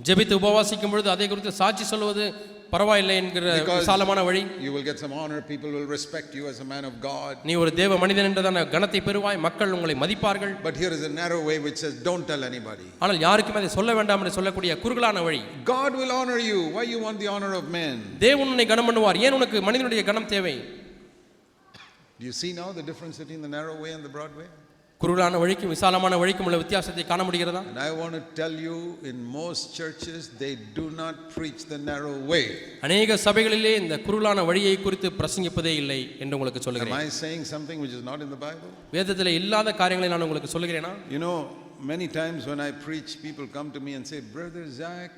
ஜெபித்து உபவாசிக்கும் பொழுது அதை குறித்து சாட்சி சொல்வது பரவாயில்லை என்கிற விசாலமான வழி. You will get some honor, people will respect you as a man of God. நீ ஒரு தேவ மனிதன் என்றதான கனத்தை பெறுவாய், மக்கள் உங்களை மதிப்பார்கள். But here is a narrow way which says don't tell anybody. ஆனால் யாருக்கும் அதை சொல்ல வேண்டாம் என்று சொல்லக்கூடிய குறுகலான வழி. God will honor you. Why you want the honor of men? தேவன் உன்னை கனம் பண்ணுவார், ஏன் உனக்கு மனிதனுடைய கனம் தேவை? Do you see now the difference between the narrow way and the broad way? குறுகலான வழிக்கும் விசாலமான வழிக்கும் உள்ள வித்தியாசத்தை காண முடிகிறதா? And I want to tell you, in most churches they do not preach the narrow way. அநேக சபைகளிலே இந்த குறுகலான வழியை குறித்து பிரசங்கிப்பதே இல்லை என்று உங்களுக்கு சொல்கிறேன். Am I saying something which is not in the Bible? வேதத்திலே இல்லாத காரியங்களை நான் உங்களுக்கு சொல்கிறேனா? You know, many times when I preach, people come to me and say, Brother Zach,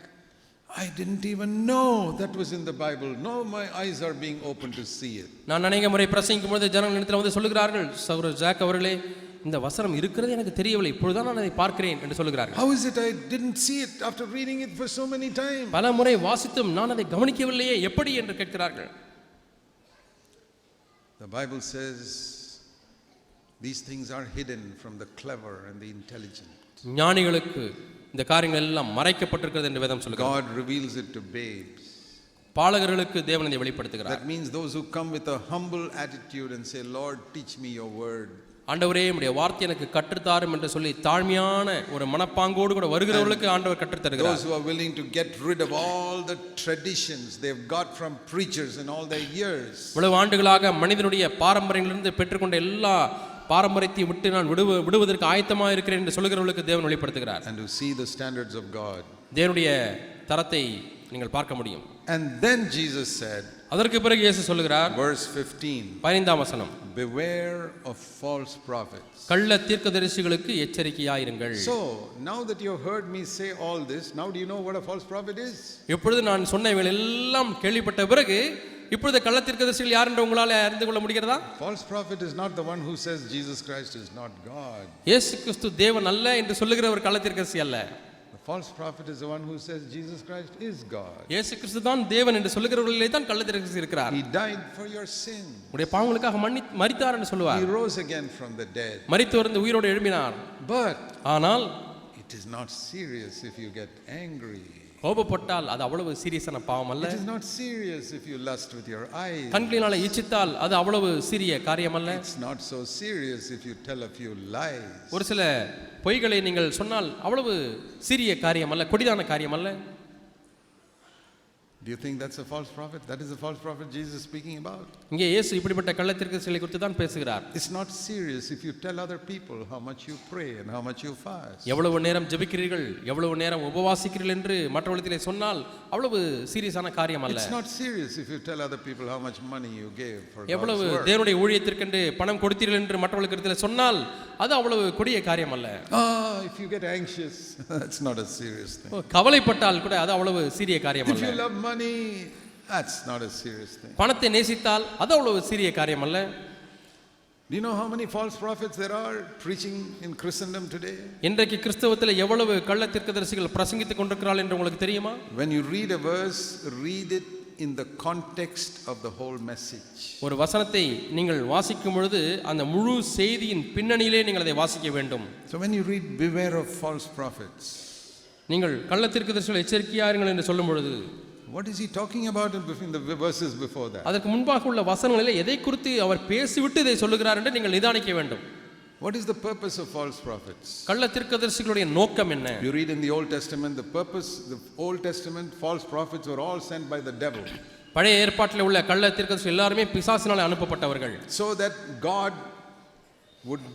I didn't even know that was in the Bible. Now my eyes are being opened to see it. நான் அநேக முறை பிரசங்கிக்கும் பொழுது ஜனங்கள் இடத்துல வந்து சொல்லுகிறார்கள், சகோதரர் jack அவர்களே, இந்த வசனம் இருக்கிறது எனக்கு தெரியவில்லை, இப்பொழுதுதான் நான் அதை பார்க்கிறேன் என்று சொல்லுகிறார்கள். How is it I didn't see it after reading it for so many times? பல முறை வாசித்தும் நான் அதை கவனிக்கவில்லையே, எப்படி என்று கேட்கிறார்கள். The Bible says these things are hidden from the clever and the intelligent. ஞானிகளுக்கு இந்த காரியங்கள் எல்லாம் மறைக்கப்பட்டிருக்கிறது என்று வேதம் சொல்கிறது. God reveals it to babes. பாலகர்களுக்கு தேவன் இதை வெளிப்படுத்துகிறார். That means those who come with a humble attitude and say, Lord, teach me your word. ஆண்டவரே உம்முடைய வார்த்தை எனக்கு கற்றுத்தாரும் என்று சொல்லி தாழ்மையான ஒரு மனப்பாங்கோடு கூட வருகிறவர்களுக்கு ஆண்டவர் கற்றுத் தருகிறார். Those who are willing to get rid of all the traditions they've got from preachers in all their years. இவ்வளவு ஆண்டுகளாக மனிதனுடைய பாரம்பரியங்களிலிருந்து பெற்றுக்கொண்ட எல்லா பாரம்பரியத்தை விட்டு நான் விடுவதற்கு ஆயத்தமாக இருக்கிறேன் என்று சொல்கிறவர்களுக்கு தேவன் வெளிப்படுத்துகிறார். And to see the standards of God. தேவனுடைய தரத்தை நீங்கள் பார்க்க முடியும். And then Jesus said, அதற்கு பிறகு இயேசு சொல்கிறார், verse 15, 15ஆம் வசனம், beware of false prophets. கள்ள தீர்க்கதரிசிகளுக்கு எச்சரிக்கையாயிருங்கள். So now that you have heard me say all this, now do you know what a false prophet is? இப்பொழுது நான் சொன்ன இவைகள் எல்லாம் கேள்விப்பட்ட பிறகு இப்பொழுது கள்ள தீர்க்கதரிசிகள் யார் என்று உங்களால் அறிந்து கொள்ள முடிகிறதா? False prophet is not the one who says Jesus Christ is not God. இயேசு கிறிஸ்து தேவன் அல்ல என்று சொல்லுகிற ஒரு கள்ள தீர்க்கதரிசி அல்ல. The false prophet is the one who says Jesus Christ is God. இயேசு கிறிஸ்து தான் தேவன் என்று சொல்லுகிறவர்களே தான் கள்ள தீர்க்கதரிசி இருக்கிறார். He died for your sin. உடைய பாவங்களுக்காக மரித்தார் என்று சொல்லுவார். He rose again from the dead. மரித்து வந்து உயிரோடு எழும்பினார். But ஆனால் it is not serious if you get angry. கோபப்பட்டால் அது அவ்வளவு சீரியஸான பாவம் அல்ல. It is not serious if you lust with your eyes. கண்களினால இச்சித்தால் அது அவ்வளவு சிறிய காரியம் அல்ல. It's not so serious if you tell a few lies. ஒரு சில பொய்களை நீங்கள் சொன்னால் அவ்வளவு சிறிய காரியம் அல்ல, கொடிதான காரியம் அல்ல. Do you think that's a false prophet? That is the false prophet Jesus is speaking about. இங்கே இயேசு இப்படிப்பட்ட கள்ள தீர்க்கதரிசிகளை குறித்து தான் பேசுகிறார். It's not serious if you tell other people how much you pray and how much you fast. எவ்வளவு நேரம் ஜெபிக்கிறீர்கள், எவ்வளவு நேரம் உபவாசிக்கிறீர்கள் என்று மற்றவர்களிடத்திலே சொன்னால் அவ்வளவு சீரியஸான காரியம் அல்ல. It's not serious if you tell other people how much money you gave for God's எவ்வளவு work. தேவனுடைய ஊழியத்திற்கென்று பணம் கொடுத்தீர்கள் என்று மற்றவர்களிடத்திலே சொன்னால் அது அவ்வளவு கொடிய காரியம் அல்ல. If you get anxious, that's not a serious thing. கவலைப்பட்டால் கூட அது அவ்வளவு சீரிய காரியம் If அல்ல. you love money, that's not a serious thing. பணத்தை நேசித்தால் அது அவ்வளவு சீரிய காரியம் அல்ல. Do you know how many false prophets there are preaching in Christendom today? இன்றைக்கு கிறிஸ்தவத்தில் எவ்வளவு கள்ள தீர்க்கதரிசிகள் பிரசங்கித்துக் கொண்டிருக்கிறார்கள் என்று உங்களுக்கு தெரியுமா? When you read a verse, read it in the context of the whole message. ஒரு வசனத்தை நீங்கள் வாசிக்கும் பொழுது அந்த முழு செய்தியின் பின்னணியிலே நீங்கள் அதை வாசிக்க வேண்டும். So when you read beware of false prophets, நீங்கள் கள்ள தீர்க்கதரிசிகள் எச்சரிக்கையாயிருங்கள் என்று சொல்லும் பொழுது what is he talking about in the verses before that? அதற்கு முன்பாக உள்ள வசனங்களில் எதை குறித்து அவர் பேசிவிட்டு இதை சொல்லுகிறார் என்று நீங்கள் நிதானிக்க வேண்டும். What is the purpose of false prophets? கள்ள தீர்க்கதரிசிகளுடைய நோக்கம் என்ன? You read in the Old Testament, the Old Testament false prophets were all sent by the devil. பழைய ஏற்பாட்டில் உள்ள கள்ள தீர்க்கதரிசிகள் எல்லாரும் பிசாசினால் அனுப்பப்பட்டவர்கள். So that God would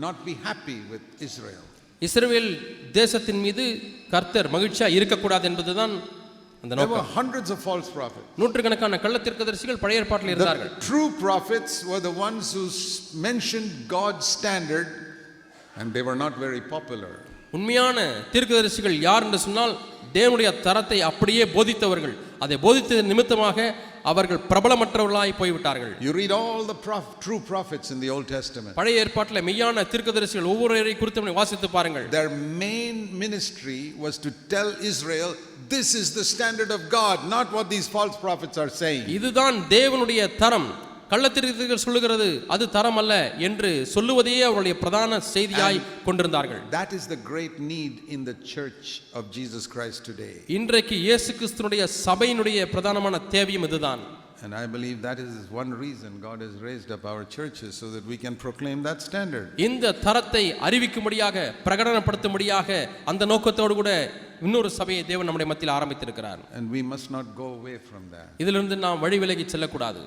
not be happy with Israel. இஸ்ரவேல் தேசத்தின் மீது கர்த்தர் மகிழ்ச்சியா இருக்கக்கூடாது என்பதுதான் அந்த There were நோக்கம். hundreds of false prophets. நூற்றுக்கணக்கான கள்ள தீர்க்கதரிசிகள் பழைய ஏற்பாட்டில் இருந்தார்கள். The true prophets were the ones who mentioned God's standard, and they were not very popular. உண்மையான தீர்க்கதரிசிகள் யார் என்று சொன்னால் தேவனுடைய தரத்தை அப்படியே போதித்தவர்கள். அதை போதித்ததன் நிமித்தமாக அவர்கள் பிரபலமற்றவர்களாய் போய்விட்டார்கள். You read all the true prophets in the Old Testament. பழைய ஏற்பாட்டில் மெய்யான தீர்க்கதரிசிகள் ஒவ்வொருவரை குறித்து வாசித்து பாருங்கள். Their main ministry was to tell Israel, this is the standard of God, not what these false prophets are saying. இதுதான் தேவனுடைய தரம், கள்ள தீர்க்கதரிசிகள் சொல்லுகிறது அது தரம் அல்ல என்று சொல்லுவதையே அவருடைய பிரதான செய்தியாய் கொண்டிருந்தார்கள். That is the great need in the church of Jesus Christ today. இன்றைக்கு இயேசு கிறிஸ்துவினுடைய சபையினுடைய பிரதானமான தேவையும் இதுதான். And I believe that is one reason God has raised up our churches, so that we can proclaim that standard. இந்த தரத்தை அறிவிக்கும்படியாக பிரகடனப்படுத்தும்படியாக அந்த நோக்கத்தோடு கூட இன்னொரு சபையை தேவன் நம்முடைய மத்தியில் ஆரம்பித்திருக்கிறார். And we must not go away from that. இதிலிருந்து நாம் வழி விலகி செல்லக்கூடாது.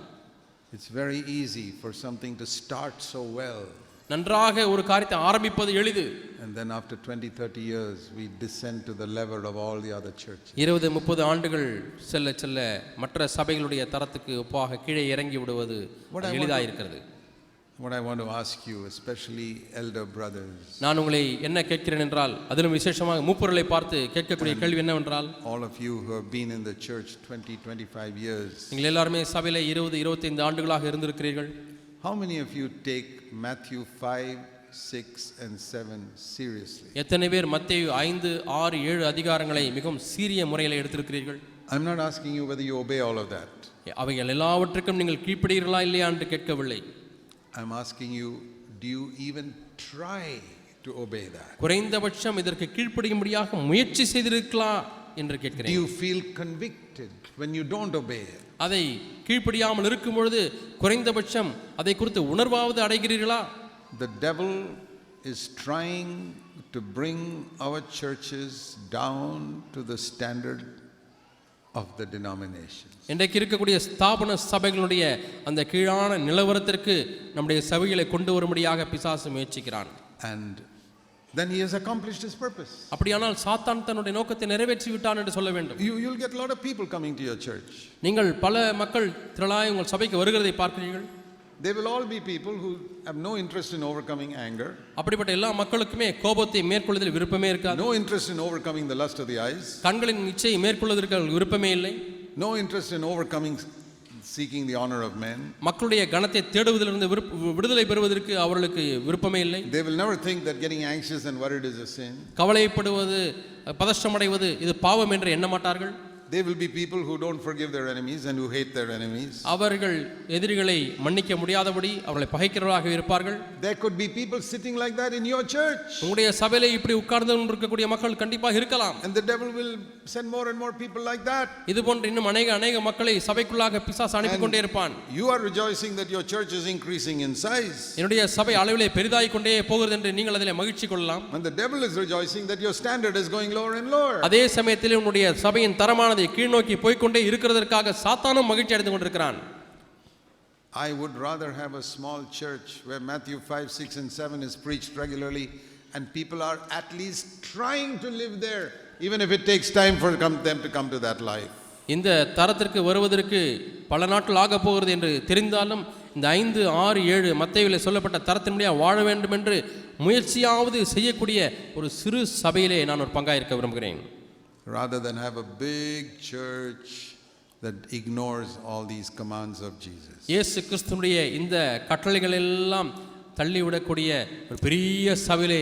It's very easy for something to start so well, நன்றாக ஒரு காரியத்தை ஆரம்பிப்பது எளிது. and then after 20-30 years we descend to the level of all the other churches. 20-30 ஆண்டுகள் செல்ல செல்ல மற்ற சபைகளுடைய தரத்துக்கு ஒப்பாக கீழே இறங்கி விடுவது எளிதாக இருக்கிறது. What I want to ask you, especially elder brothers, நான் உங்களை என்ன கேட்கிறேன் என்றால், அதிலும் விசேஷமாக மூப்பர்களை பார்த்து கேட்கக்கூடிய கேள்வி என்னவென்றால், all of you who have been in the church 20-25 years, நீங்கள் எல்லாரும் சபையிலே 20-25 ஆண்டுகளாக இருந்திருக்கிறீர்கள். how many of you take Matthew 5, 6 and 7 seriously? எத்தனை பேர் மத்தேயு 5, 6, 7 அதிகாரங்களை மிகவும் சீரிய முறையில் எடுத்திருக்கிறீர்கள்? I'm not asking you whether you obey all of that. அவைகள் எல்லாவற்றுக்கும் நீங்கள் கீழ்ப்படுகிறீர்களா இல்லையா என்று கேட்கவில்லை. I'm asking you, do you even try to obey that? குறைந்தபட்சம் இதற்கு கீழ்ப்படியும்படியாக முயற்சி செய்திருக்கலாம் என்று Do கேட்கிறேன். you feel convicted when you don't obey it? அதை கீழ்ப்படியாமல் இருக்கும் பொழுது குறைந்தபட்சம் அதை குறித்து உணர்வாவது அடைகிறீர்களா? The devil is trying to bring our churches down to the standard of the denominations. இன்றைக்கு இருக்கக்கூடிய ஸ்தாபன சபைகளுடைய அந்த கீழான நிலவரத்திற்கு நம்முடைய சபைகளை கொண்டு வரும்படியாக பிசாசு முயற்சிக்கிறான். And then he has accomplished his purpose. அப்படியானால் சாத்தான் தன்னுடைய நோக்கத்தை நிறைவேற்றி விட்டான் என்று சொல்ல வேண்டும். You'll get a lot of people coming to your church. நீங்கள் பல மக்கள் திரளாய் உங்கள் சபைக்கு வருகிறதை பார்க்கிறீர்கள். They will all be people who have no interest in overcoming anger, அப்படிப்பட்ட எல்லா மக்களுக்குமே கோபத்தை மேற்கொள்வதில் விருப்பமே இருக்காது. no interest in overcoming the lust of the eyes, கண்களின் இச்சையை மேற்கொள்வதற்கு அவர்களுக்கு விருப்பமே இல்லை. no interest in overcoming seeking the honor of men. மக்களுடைய கனத்தை தேடுவதிலிருந்து விடுதலை பெறுவதற்கு அவர்களுக்கு விருப்பமே இல்லை. They will never think that getting anxious and worried is a sin. கவலைப்படுவது, பதஷ்டமடைவது இது பாவம் என்று எண்ண மாட்டார்கள். They will be people who don't forgive their enemies and who hate their enemies. அவர்கள் எதிரிகளை மன்னிக்க முடியாதபடி அவர்களை பகைக்கிறவர்களாக இருப்பார்கள். There could be people sitting like that in your church. உங்களுடைய சபையிலே இப்படி உட்கார்ந்து இருக்கக்கூடிய மக்கள் கண்டிப்பாக இருக்கலாம். And the devil will send more and more people like that. இது போன்ற இன்னும் அநேக மக்களை சபைக்குள்ளாக பிசாசு அனுப்பி கொண்டே இருப்பான். You are rejoicing that your church is increasing in size. என்னுடைய சபை அளவிலே பெரிதாகிக் கொண்டே போகிறது என்று நீங்கள் அதிலே மகிழ்ச்சி கொள்ளலாம். And the devil is rejoicing that your standard is going lower and lower. அதே சமயத்தில் உங்களுடைய சபையின் தரமானது கீழ் நோக்கி போய்க்கொண்டே இருக்கிறதற்காக சாத்தானும் மகிழ்ச்சி அடைந்து கொண்டிருக்கிறான். I would rather have a small church where Matthew 5, 6 and 7 is preached regularly and people are at least trying to live there, even if it takes time for them to come to that life. இந்த தரத்திற்கு வருவதற்கு பல நாட்கள் ஆக போகிறது என்று தெரிந்தாலும் இந்த 5, 6, 7 மத்தேயுவிலே சொல்லப்பட்ட தரத்தின்படியே வாழ வேண்டும் என்று முயற்சியாவது செய்யக்கூடிய ஒரு சிறு சபையிலே நான் ஒரு பங்காயிருக்க விரும்புகிறேன். Rather than have a big church that ignores all these commands of Jesus. இயேசு கிறிஸ்துவினுடைய இந்த கட்டளைகள் எல்லாம் தள்ளிவிடக்கூடிய ஒரு பெரிய சபையிலே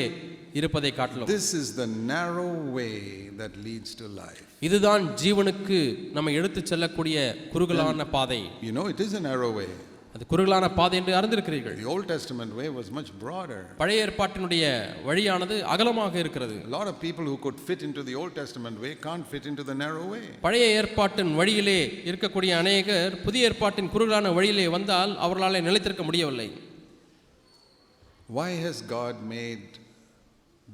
இருப்பதை காட்டிலும் This is the narrow way that leads to life. இதுதான் ஜீவனுக்கு நம்ம எடுத்துச் செல்லக்கூடிய குறுகலான பாதை. You know, it is a narrow way. அது குறுகலான பாதை என்று அறிந்திருக்கிறீர்கள். The Old Testament way was much broader. பழைய ஏற்பாட்டினுடைய வழியானது அகலமாக இருக்கிறது. A lot of people who could fit into the Old Testament way can't fit into the narrow way. பழைய ஏற்பாட்டின் வழியிலே இருக்கக்கூடிய அநேகர் புதிய ஏற்பாட்டின் குறுகலான வழியிலே வந்தால் அவர்களால் நிலைத்திருக்க முடியவில்லை. Why has God made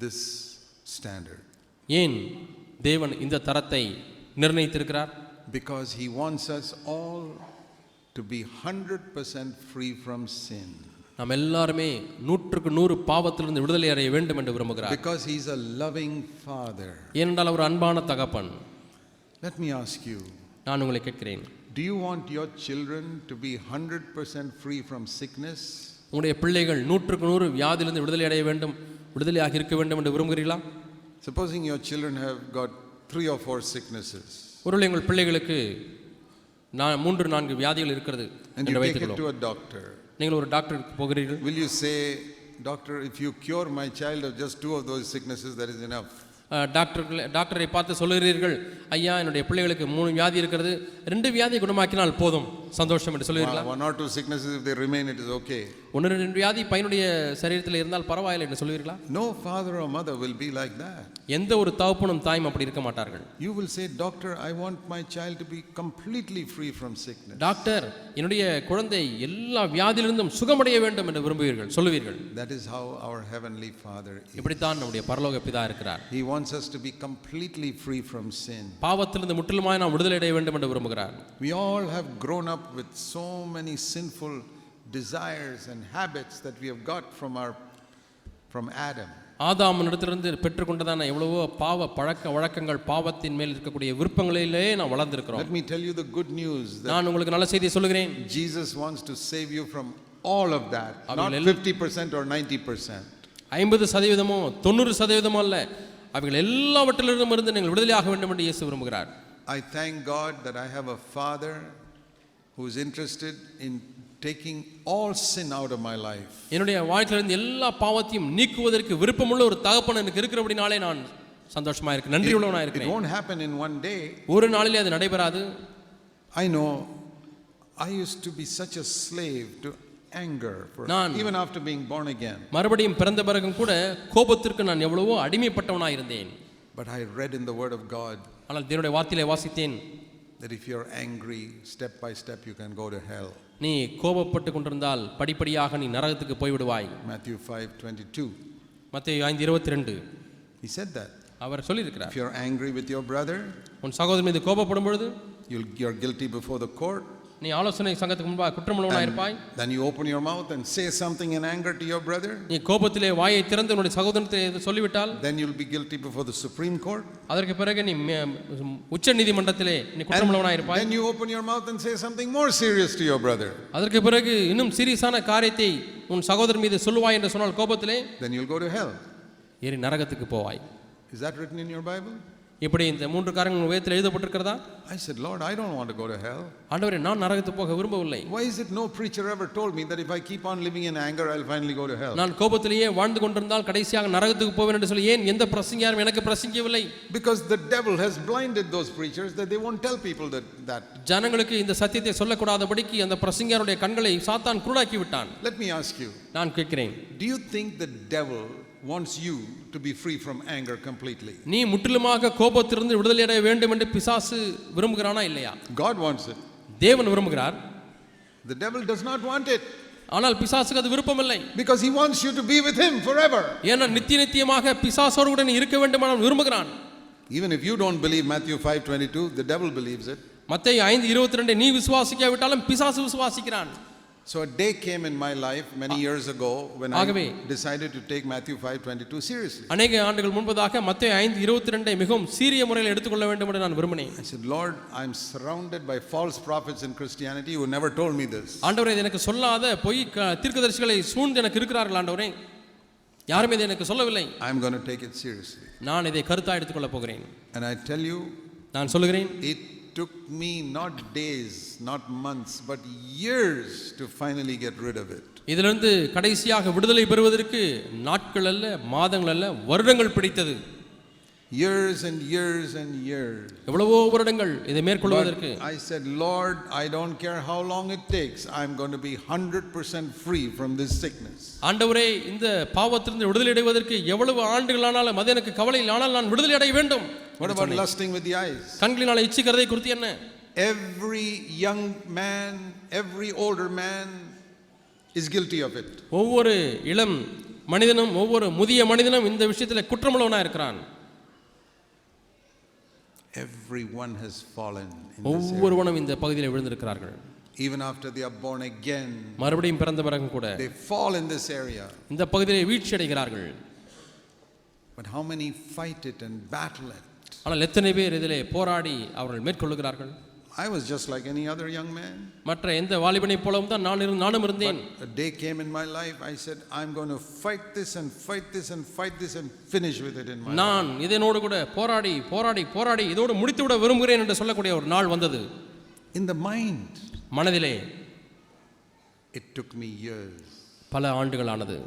this standard? ஏன் தேவன் இந்த தரத்தை நிர்ணயித்திருக்கிறார்? Because he wants us all to be 100% free from sin. நாம் எல்லாருமே 100% பாவத்திலிருந்து விடுதலை அடைய வேண்டும் என்று விரும்புகிறார். Because he's a loving father. ஏனென்றால் அவர் அன்பான தகப்பன். Let me ask you, நான் உங்களை கேட்கிறேன், do you want your children to be 100% free from sickness? உங்களுடைய பிள்ளைகள் 100% வியாதியிலிருந்து விடுதலை அடைய வேண்டும், விடுதலையாக இருக்க வேண்டும் என்று விரும்புகிறீர்களா? Supposing your children have got 3 or 4 sicknesses. ஒருவேளை உங்கள் பிள்ளைகளுக்கு 3-4 வியாதிகள் இருக்கிறது And you take it to a doctor. நீங்கள் ஒரு டாக்டருக்கு போகிறீர்கள். Will you say, doctor, if you cure my child of just 2 of those sicknesses, that is enough? டாக்டரை பார்த்து சொல்லுகிறீர்கள், ஐயா என்னுடைய பிள்ளைகளுக்கு 3 வியாதி இருக்கிறது, 2 வியாதியை குணமாக்கினால் போதும், சந்தோஷம் என்று சொல்லுவீர்களா? 1 or 2 sicknesses, if they remain, it is okay. 1-2 வியாதி பையனுடைய சரீரத்தில் இருந்தால் பரவாயில்லை என்று சொல்லுவீர்களா? No father or mother will be like that. எந்த ஒரு தகப்பனும் தாயும் அப்படி இருக்க மாட்டார்கள். You will say, doctor, I want my child to be completely free from sickness. Doctor, என்னுடைய குழந்தை எல்லா வியாதியிலிருந்தும் சுகமடைய வேண்டும் என்று விரும்புவீர்கள், சொல்லுவீர்கள். That is how our heavenly Father is. இப்படித்தான் நம்முடைய பரலோக பிதா இருக்கிறார். He wants us to be completely free from sin. பாவத்திலிருந்து முற்றிலுமாய் நாம் விடுதலை அடைய வேண்டும் என்று விரும்புகிறார். We all have grown up with so many sinful desires and habits that we have got from Adam. ஆதாமிடத்திலிருந்து பெற்றுக்கொண்டதான எவ்வளவோ பாவ பழக்க வழக்கங்கள், பாவத்தின் மேல் இருக்கக்கூடிய விருப்பங்களிலே நாம் வளர்ந்திருக்கிறோம். Let me tell you the good news that நான் உங்களுக்கு நல்ல செய்தியை சொல்லுகிறேன். Jesus wants to save you from all of that, not 50% or 90%. 50%, 90% அல்ல, அவைகள் எல்லாவற்றிலிருந்தும் இருந்து நீங்கள் விடுதலையாக வேண்டும் என்று இயேசு விரும்புகிறார். I thank God that I have a father who is interested in taking all sin out of my life. என்னுடைய வாழ்க்கையிலிருந்து எல்லா பாவத்தையும் நீக்குவதற்கு விருப்பமுள்ள ஒரு தகப்பன் எனக்கு இருக்கிறபடினாலே நான் சந்தோஷமா இருக்கேன், நன்றி உள்ளவனா இருக்கேன். It won't happen in one day. ஒரு நாளிலே அது நடைபெறாது. I know I used to be such a slave to anger for நான் even after being born again. மறுபடியும் பிறந்த பிறகும் கூட கோபத்திற்கு நான் எவ்வளவோ அடிமைப்பட்டவனாய் இருந்தேன். But I read in the word of God ஆனால் தேவனுடைய வார்த்தையிலே வாசித்தேன், that if you're angry, step by step you can go to hell. நீ கோபப்பட்டு கொண்டிருந்தால் படிப்படியாக நீ நரகத்துக்கு போய்விடுவாய். Matthew 5:22. மத்தேயு 5:22. He said that. அவர் சொல்லியிருக்கிறார், If you're angry with your brother, உன் சகோதரன் மீது கோபப்படும் பொழுது you're guilty before the court. நீ ஆலோசனை சங்கத்துக்கு முன்பாக குற்றமுள்ளவனாய் இருப்பாய். Then you open your mouth and say something in anger to your brother. நீ கோபத்திலே வாயை திறந்து உன்னுடைய சகோதரனை சொல்லிவிட்டால் Then you'll be guilty before the Supreme Court. அதற்கு பிறகு நீ உச்ச நீதிமன்றத்திலே நீ குற்றமுள்ளவனாய் இருப்பாய். Then you open your mouth and say something more serious to your brother. அதற்கு பிறகு இன்னும் சீரியஸான காரியத்தை உன் சகோதரன் மீது சொல்லுவாய் என்று சொன்னால் கோபத்திலே Then you'll go to hell. ஏறி நரகத்துக்கு போவாய். Is that written in your Bible? இப்படி இந்த மூன்று காரியங்கள் வேதத்தில் எழுதப்பட்டிருக்கிறதா? I said, Lord, I don't want to go to hell. ஆண்டவரே, நான் நரகத்துக்கு போக விரும்பவில்லை. Why is it no preacher ever told me that if I keep on living in anger, I'll finally go to hell? நான் கோபத்திலேயே வாழ்ந்து கொண்டிருந்தால் கடைசியாக நரகத்துக்கு போவேன் என்று சொல்லி ஏன் எந்த பிரசங்கியாரும் எனக்கு பிரசங்கியவில்லை? Because the devil has blinded those preachers that they won't tell people that. ஜனங்களுக்கு இந்த சத்தியத்தை சொல்லக்கூடாதபடிக்கு அந்த பிரசங்கியாருடைய கண்களை சாத்தான் குருடாக்கி விட்டான். Let me ask you. நான் கேட்கிறேன், Do you think the devil wants you to be free from anger completely? நீ முற்றிலுமாக கோபத்திலிருந்து விடுதலை அடைய வேண்டும் என்று பிசாசு விரும்புகிறானா இல்லையா? God wants it. தேவன் விரும்புகிறார். The devil does not want it. ஆனால் பிசாசுக்கு அது விருப்பமில்லை. Because he wants you to be with him forever. ஏன்னா நித்தியமாக பிசாசோடு கூட நீ இருக்க வேண்டும் என்று விரும்புகிறான். Even if you don't believe Matthew 5:22, the devil believes it. மத்தேயு 5:22 நீ விசுவாசிக்காவிட்டாலும் பிசாசு விசுவாசிக்கிறான். So a day came in my life many years ago when I decided to take Matthew 5:22 seriously. அநேக ஆண்டுகள் முன்பதாக மத்தேயு 5:22 மிகவும் சீரிய முறையில் எடுத்துக்கொள்ள வேண்டும் என்று நான் விரும்பினேன். I said, Lord, I'm surrounded by false prophets in Christianity who never told me this. ஆண்டவரே, எனக்கு சொல்லாத பொய் தீர்க்கதரிசிகளை சூழ்ந்து எனக்கு இருக்கிறார்கள் ஆண்டவரே. யாரும் இதை எனக்கு சொல்லவில்லை. I'm going to take it seriously. நான் இதை கருத்தா எடுத்துக்கொள்ள போகிறேன். And I tell you, நான் சொல்லுகிறேன், it took me not days, not months, but years to finally get rid of it. இதிலிருந்து கடைசியாக விடுதலை பெறுவதற்கு நாட்கள் அல்ல, மாதங்கள் அல்ல, வருடங்கள் பிடித்தது. Years and years and years. எவ்வளவோ வருடங்கள் இதை மேற்கொள்வதற்கு. I said, Lord, I don't care how long it takes. I'm going to be 100% free from this sickness. ஆண்டவரே, இந்த பாவத்திலிருந்து விடுதலை அடைவதற்கு எவ்வளவு ஆண்டுகள் ஆனாலும் அது எனக்கு கவலை இல்லை, ஆனால் நான் விடுதலை அடைய வேண்டும். What about lusting with the eyes? கண்களினால் இச்சிக்கிறதை குறித்து என்ன? Every young man, every older man is guilty of it. ஒவ்வொரு இளம் மனிதனும் ஒவ்வொரு முதிய மனிதனும் இந்த விஷயத்தில் குற்றமுள்ளவனா இருக்கிறான். Everyone has fallen in this ஒவ்வொருவனும் இந்த பகுதியில் விழுந்திருக்கிறார்கள். Even after they are born again, மறுபடியும் பிறந்த பிறகும் கூட they fall in this area. இந்த பகுதியில் வீழ்ச்சி அடைகிறார்கள். But how many fight it and battle it? ஆனால் எத்தனை பேர் இதிலே போராடி அவர்கள் மேற்கொள்ளுகிறார்கள்? I was just like any other young man. மற்ற எந்த வாலிபனை போலவும் தான் நானும் இருந்தேன். A day came in my life, I said, I'm going to fight this and fight this and fight this and finish with it in my life. நான் இதனோடு கூட போராடி இதோடு முடித்து விட விரும்புகிறேன் என்று சொல்லக்கூடிய ஒரு நாள் வந்தது. In the mind, மனதிலே it took me years. பல ஆண்டுகள் ஆனது.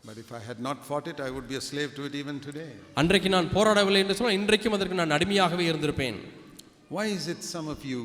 But if I had not fought it, I would be a slave to it even today. அன்றைக்கு நான் போராடவில்லை என்று சொன்னால் இன்றைக்கும் அதற்கு நான் அடிமையாகவே இருந்திருப்பேன். Why is it some of you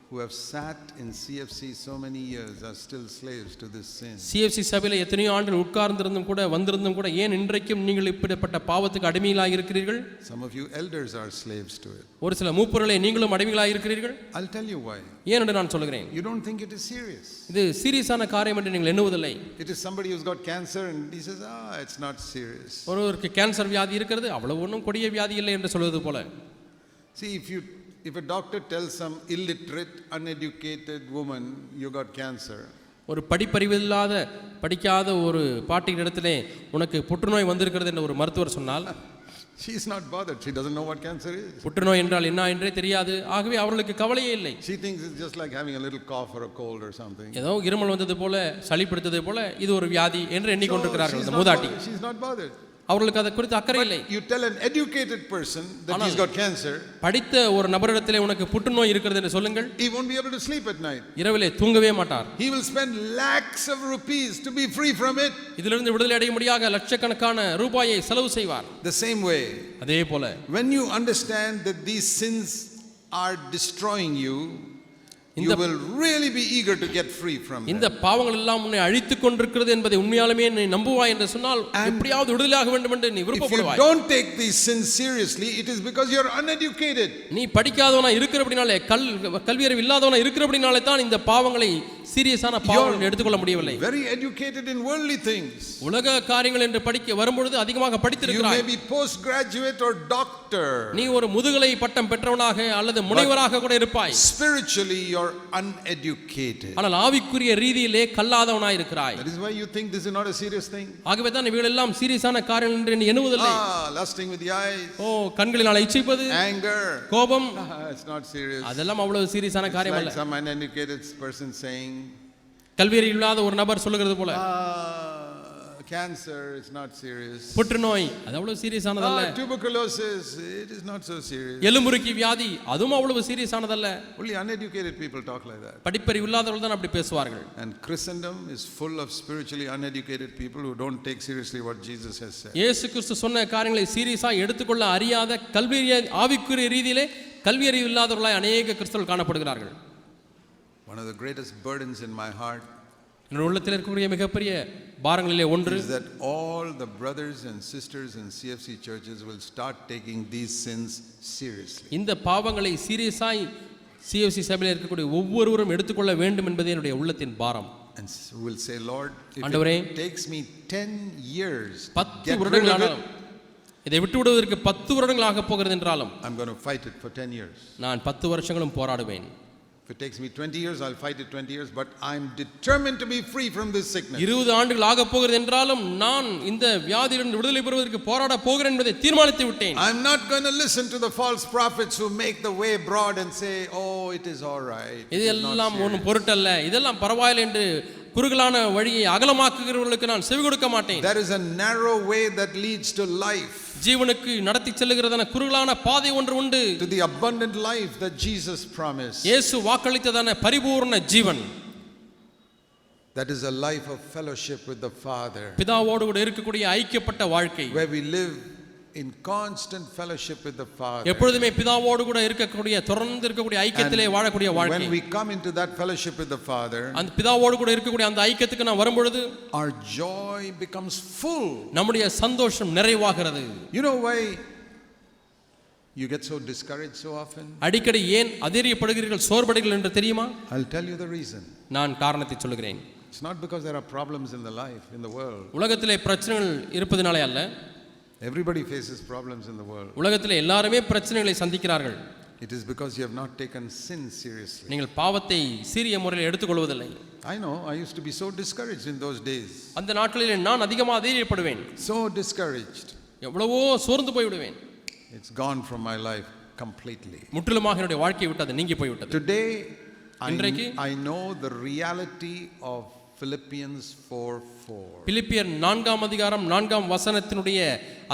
who have sat in CFC so many years are still slaves to this sin? CFC சபையில் எத்தனையோ ஆண்டுகள் உட்கார்ந்திருந்தும் கூட வந்திருந்தும் கூட ஏன் இன்றைக்கும் நீங்கள் இப்படிப்பட்ட பாவத்துக்கு அடிமைகளாக இருக்கிறீர்கள்? Some of you elders are slaves to it. ஒரு சில மூப்பர்களே நீங்களும் அடிமைகளாக இருக்கிறீர்கள். I'll tell you why. ஏன் என்று நான் சொல்கிறேன். You don't think it is serious. இது சீரியஸான காரியம் என்று நீங்கள் எண்ணுவதில்லை. It is somebody who's got cancer and he says, it's not serious. ஒருவருக்கு கேன்சர் வியாதி இருக்கிறது, அவ்வளவு ஒன்றும் கொடிய வியாதி இல்லை என்று சொல்வது போல. See, if a doctor tells some illiterate, uneducated woman you got cancer, ஒரு படிக்காத ஒரு பாட்டியிடத்திலே உனக்கு புற்றுநோய் வந்திருக்கிறது என்று ஒரு மருத்துவர் சொன்னால் she is not bothered. She doesn't know what cancer is. புற்றுநோய் என்றால் என்ன என்றே தெரியாது. ஆகவே அவர்களுக்கு கவலையே இல்லை. She thinks it's just like having a little cough or a cold or something. ஏதோ இருமல் வந்தது போல, சளி பிடித்தது போல இது ஒரு வியாதி என்று எண்ணிக்கொண்டிருக்கிறார்கள் இந்த மூதாட்டி. She is not bothered. அவர்களுக்கு அதை குறித்து அக்கறை இல்லை. You tell an educated person that he's got cancer, படித்த ஒரு நபரிடத்திலே உனக்கு புற்றுநோய் இருக்கிறது என்று சொல்லுங்கள், he won't be able to sleep at night. இரவிலே தூங்கவே மாட்டார். He will spend lakhs of rupees to be free from it. இதிலிருந்து விடுதலை அடைய முடியாத லட்சக்கணக்கான ரூபாயை செலவு செய்வார். The same way, அதே போல when you understand that these sins are destroying you, you will really be eager to get free from இந்த them. பாவங்கள் எல்லாம் உன்னை அழித்துக் கொண்டிருக்கிறது என்பதை உண்மையாலுமே நீ நம்புவாய் என்று சொன்னால் எப்படியாவது விடுதலையாக வேண்டும் என்று நீ If you விருப்பப்படுவாய். don't take these sins seriously, it is because you are uneducated. நீ படிக்காதவனா இருக்கிறபடினாலே கல்வியறிவு இல்லாதவனா இருக்கிறபடினாலே தான் இந்த பாவங்களை சீரியஸான பாவங்கள் எடுத்துக்கொள்ள முடியவில்லை. Very educated in worldly things. உலக காரியங்கள் என்று படிக்க வரும்பொழுது அதிகமாக You படித்திருக்கிறாய். may be postgraduate or doctor. நீ ஒரு முதுகலை பட்டம் பெற்றவனாக அல்லது முனைவராக கூட இருப்பாய். Spiritually you are uneducated. ஆனால் ஆவிக்குரிய ரீதியிலே கல்லாதவனாய் இருக்கிறாய். That is why you think this is not a serious thing. ஆகவே தான் இவைகள் எல்லாம் சீரியஸான காரியங்கள் என்று நீ எண்ணுவதில்லை. Lusting with the eyes. கண்களினால் இச்சிப்பது, Anger. கோபம், It's not serious. அதெல்லாம் அவ்வளவு சீரியஸான காரியம் Like அல்ல. some uneducated person saying, கல்வியறிவு இல்லாத ஒரு நபர் சொல்லுகிறது போல, cancer is not serious. புற்றுநோய் அது அவ்வளவு சீரியஸானதல்ல. Tuberculosis, it is not so serious. எலும்புருக்கி வியாதி அதுவும் அவ்வளவு சீரியஸானதல்ல. Only uneducated people talk like that. படிப்பறிவு இல்லாதவர்கள் தான் அப்படி பேசுவார்கள். And Christendom is full of spiritually uneducated people who don't take seriously what Jesus has said. இயேசு கிறிஸ்து சொன்ன காரியங்களை சீரியஸா எடுத்துக்கொள்ள அறியாத ஆவிக்குரிய ரீதியிலே கல்வியறிவு இல்லாதவர்களாய் அநேக கிறிஸ்தவர்கள் காணப்படுகிறார்கள். One of the greatest burdens in my heart என்னுடைய உள்ளத்தில் இருக்கக்கூடிய மிகப்பெரிய பாரங்களிலே ஒன்று is that all the brothers and sisters in CFC churches will start taking these sins seriously. இந்த பாவங்களை சீரியஸாய் CFC சபையில் இருக்கக்கூடிய ஒவ்வொருவரும் எடுத்துக்கொள்ள வேண்டும் என்பதே என்னுடைய உள்ளத்தின் பாரம். And will say, Lord, if ஆண்டவரே, it takes me 10 years to 10 get rid of வருடங்களானாலும் it, இதை விட்டு விடுவதற்கு 10 வருடங்கள் ஆக போகிறது என்றாலும் I'm going to fight it for 10 years. நான் 10 வருஷங்களும் போராடுவேன். If it takes me 20 years, I'll fight it 20 years, but I'm determined to be free from this sickness. 20 ஆண்டுகள் ஆக போகிறது என்றாலும் நான் இந்த வியாதியிலிருந்து விடுதலை பெறுவதற்கு போராட போகிறேன் என்பதை தீர்மானித்து விட்டேன். I'm not going to listen to the false prophets who make the way broad and say, oh, it is all right. இதெல்லாம் ஒன்றும் பொருட்டல்ல, இதெல்லாம் பரவாயில்லை என்று குறுகலான வழியை அகலமாக்குகிறவர்களுக்கு நான் செவி கொடுக்க மாட்டேன். There is a narrow way that leads to life. ஜீவனுக்கு நடத்தி செல்லுகிறதான குறுகலான பாதை ஒன்று உண்டு. To the abundant life that Jesus promised. இயேசு வாக்களித்ததான பரிபூர்ண ஜீவன். That is a life of fellowship with the Father. பிதாவோடு கூட இருக்கக்கூடிய ஐக்கியப்பட்ட வாழ்க்கை. Where we live in constant fellowship with the Father. எப்பொழுதுமே பிதாவோடு கூட இருக்கக்கூடிய தொடர்ந்து இருக்கக்கூடிய ஐக்கியத்திலே வாழக்கூடிய வாழ்க்கை. When we come into that fellowship with the Father, அந்த பிதாவோடு கூட இருக்கக்கூடிய அந்த ஐக்கியத்துக்கு நான் வரும்பொழுது our joy becomes full. நம்முடைய சந்தோஷம் நிறைவாகிறது. You know why you get so discouraged so often? அடிக்கடி ஏன் அதிரியப்படுகிறீர்கள், சோர்வடைகிறீர்கள் என்று தெரியுமா? I'll tell you the reason. நான் காரணத்தை சொல்லுகிறேன். It's not because there are problems in the life, in the world. உலகத்திலே பிரச்சனைகள் இருப்பதனாலே அல்ல. Everybody faces problems in the world. உலகத்திலே எல்லாருமே பிரச்சனைகளை சந்திக்கிறார்கள். It is because you have not taken sin seriously. நீங்கள் பாவத்தை சீரிய முறையில் எடுத்துக்கொள்வதில்லை. I know, I used to be so discouraged in those days. அந்த நாட்களிலே நான் அதிகமாக அதிரியப்படுவேன். So discouraged. எவ்வளவோ சோர்ந்து போய் விடுவேன். It's gone from my life completely. முற்றிலுமாக என்னுடைய வாழ்க்கையை விட்டு அது நீங்கி போய் விட்டது. Today, I know the reality of Philippians 4:4. பிலிப்பியர் 4ஆம் அதிகாரம் 4ஆம் வசனத்தினுடைய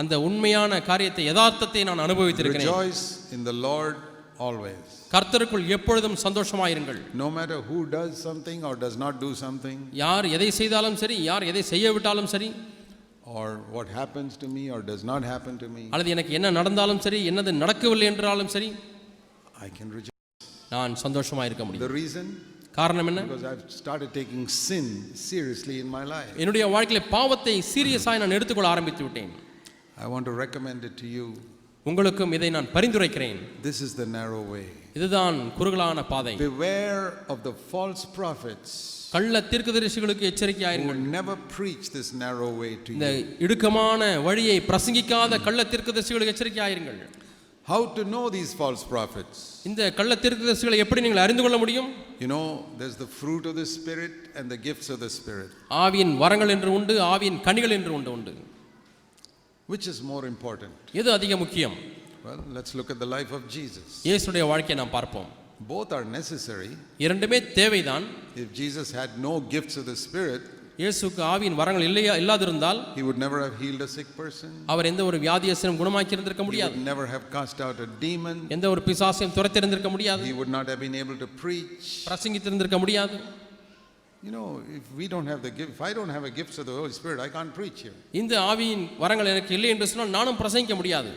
அந்த உண்மையான காரியத்தை யதார்த்தத்தை நான் அனுபவித்திருக்கிறேன். Rejoice in the Lord always. கர்த்தருக்குள் எப்பொழுதும் சந்தோஷமாயிருங்கள். No matter who does something or does not do something, யார் எதை செய்தாலும் சரி, யார் எதை செய்ய விட்டாலும் சரி, or what happens to me or does not happen to me, அல்லது எனக்கு என்ன நடந்தாலும் சரி, என்னது நடக்கவில்லை என்றாலும் சரி, I can rejoice. நான் சந்தோஷமாயிருக்க முடியும். The reason? காரணம் என்ன? Because I've started taking sin seriously in my life. என்னுடைய வாழ்க்கையில பாவத்தை சீரியஸாய் நான் எடுத்துக்கொள்ள ஆரம்பித்து விட்டேன். I want to recommend it to you. உங்களுக்கும் இதை நான் பரிந்துரைக்கிறேன். This is the narrow way. இதுதான் குறுகலான பாதை. Beware of the false prophets கள்ள தீர்க்கதரிசிகளுக்கு எச்சரிக்கையாயிருங்கள். who never preach this narrow way to இந்த you. இடுக்கமான வழியை பிரசங்கிக்காத கள்ள தீர்க்கதரிசிகளுக்கு எச்சரிக்கையாயிருங்கள். How to know these false prophets? இந்த கள்ள தீர்க்கதரிசிகளை எப்படி நீங்கள் அறிந்து கொள்ள முடியும்? You know, there's the fruit of the Spirit and the gifts of the Spirit. ஆவியின் வரங்கள் என்று உண்டு, ஆவியின் கனிகள் என்று உண்டு. Which is more important? எது அதிக முக்கியம்? Well, let's look at the life of Jesus. இயேசுடைய வாழ்க்கையை நாம் பார்ப்போம். Both are necessary. இரண்டுமே தேவைதான். If Jesus had no gifts of the Spirit, இயேசுக்கு ஆவியின் வரங்கள் இல்லாதிருந்தால் he would never have healed a sick person. அவர் எந்த ஒரு வியாதியையும் குணமாக்கி இருந்திருக்க He முடியாது. would never have cast out a demon. எந்த ஒரு பிசாசையும் துரத்தி இருந்திருக்க முடியாது. He would not have been able to preach. பிரசங்கித்து இருந்திருக்க முடியாது. You know, if we don't have the gift, if I don't have a gift of the Holy Spirit, I can't preach here. இந்த ஆவியின் வரங்கள் எனக்கு இல்லை என்று சொன்னால் நானும் பிரசங்கிக்க முடியாது.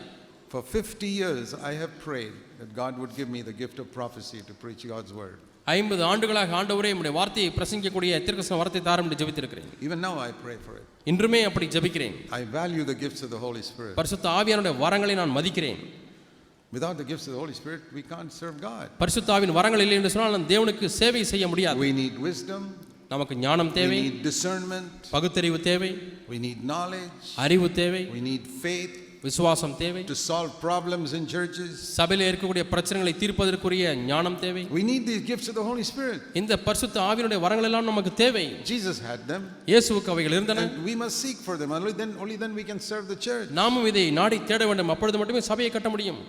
For 50 years I have prayed that God would give me the gift of prophecy to preach God's word. 50 ஆண்டுகளாக ஆண்டவரே உம்முடைய வார்த்தையை பிரசங்கிக்கக்கூடிய தீர்க்கதரிசன வார்த்தை தாரும் என்று ஜெபித்திருக்கிறேன். Even now I pray for it. இன்றுமே அப்படி ஜெபிக்கிறேன். I value the gifts of the Holy Spirit. பரிசுத்த ஆவியானுடைய வரங்களை நான் மதிக்கிறேன். Without the gifts of the Holy Spirit, we can't serve God. பரிசுத்த ஆவியின் வரங்கள் இல்லை என்று சொன்னால் நாம் தேவனுக்கு சேவை செய்ய முடியாது. We need wisdom. நமக்கு ஞானம் தேவை, We need discernment. பகுத்தறிவு தேவை, We need knowledge. அறிவு தேவை, We need faith விசுவாசம் தேவை, to solve problems in churches. சபையில் இருக்கக்கூடிய பிரச்சனைகளை தீர்ப்பதற்குரிய ஞானம் தேவை. We need these gifts of the Holy Spirit. இந்த பரிசுத்த ஆவியினுடைய வரங்கள் எல்லாம் நமக்கு தேவை. Jesus had them. இயேசுவுக்கு அவைகள் இருந்தன. And we must seek for them. Only then we can serve the church. நாமும் இதை நாடி தேட வேண்டும். அப்பொழுது மட்டுமே சபையை கட்ட முடியும்.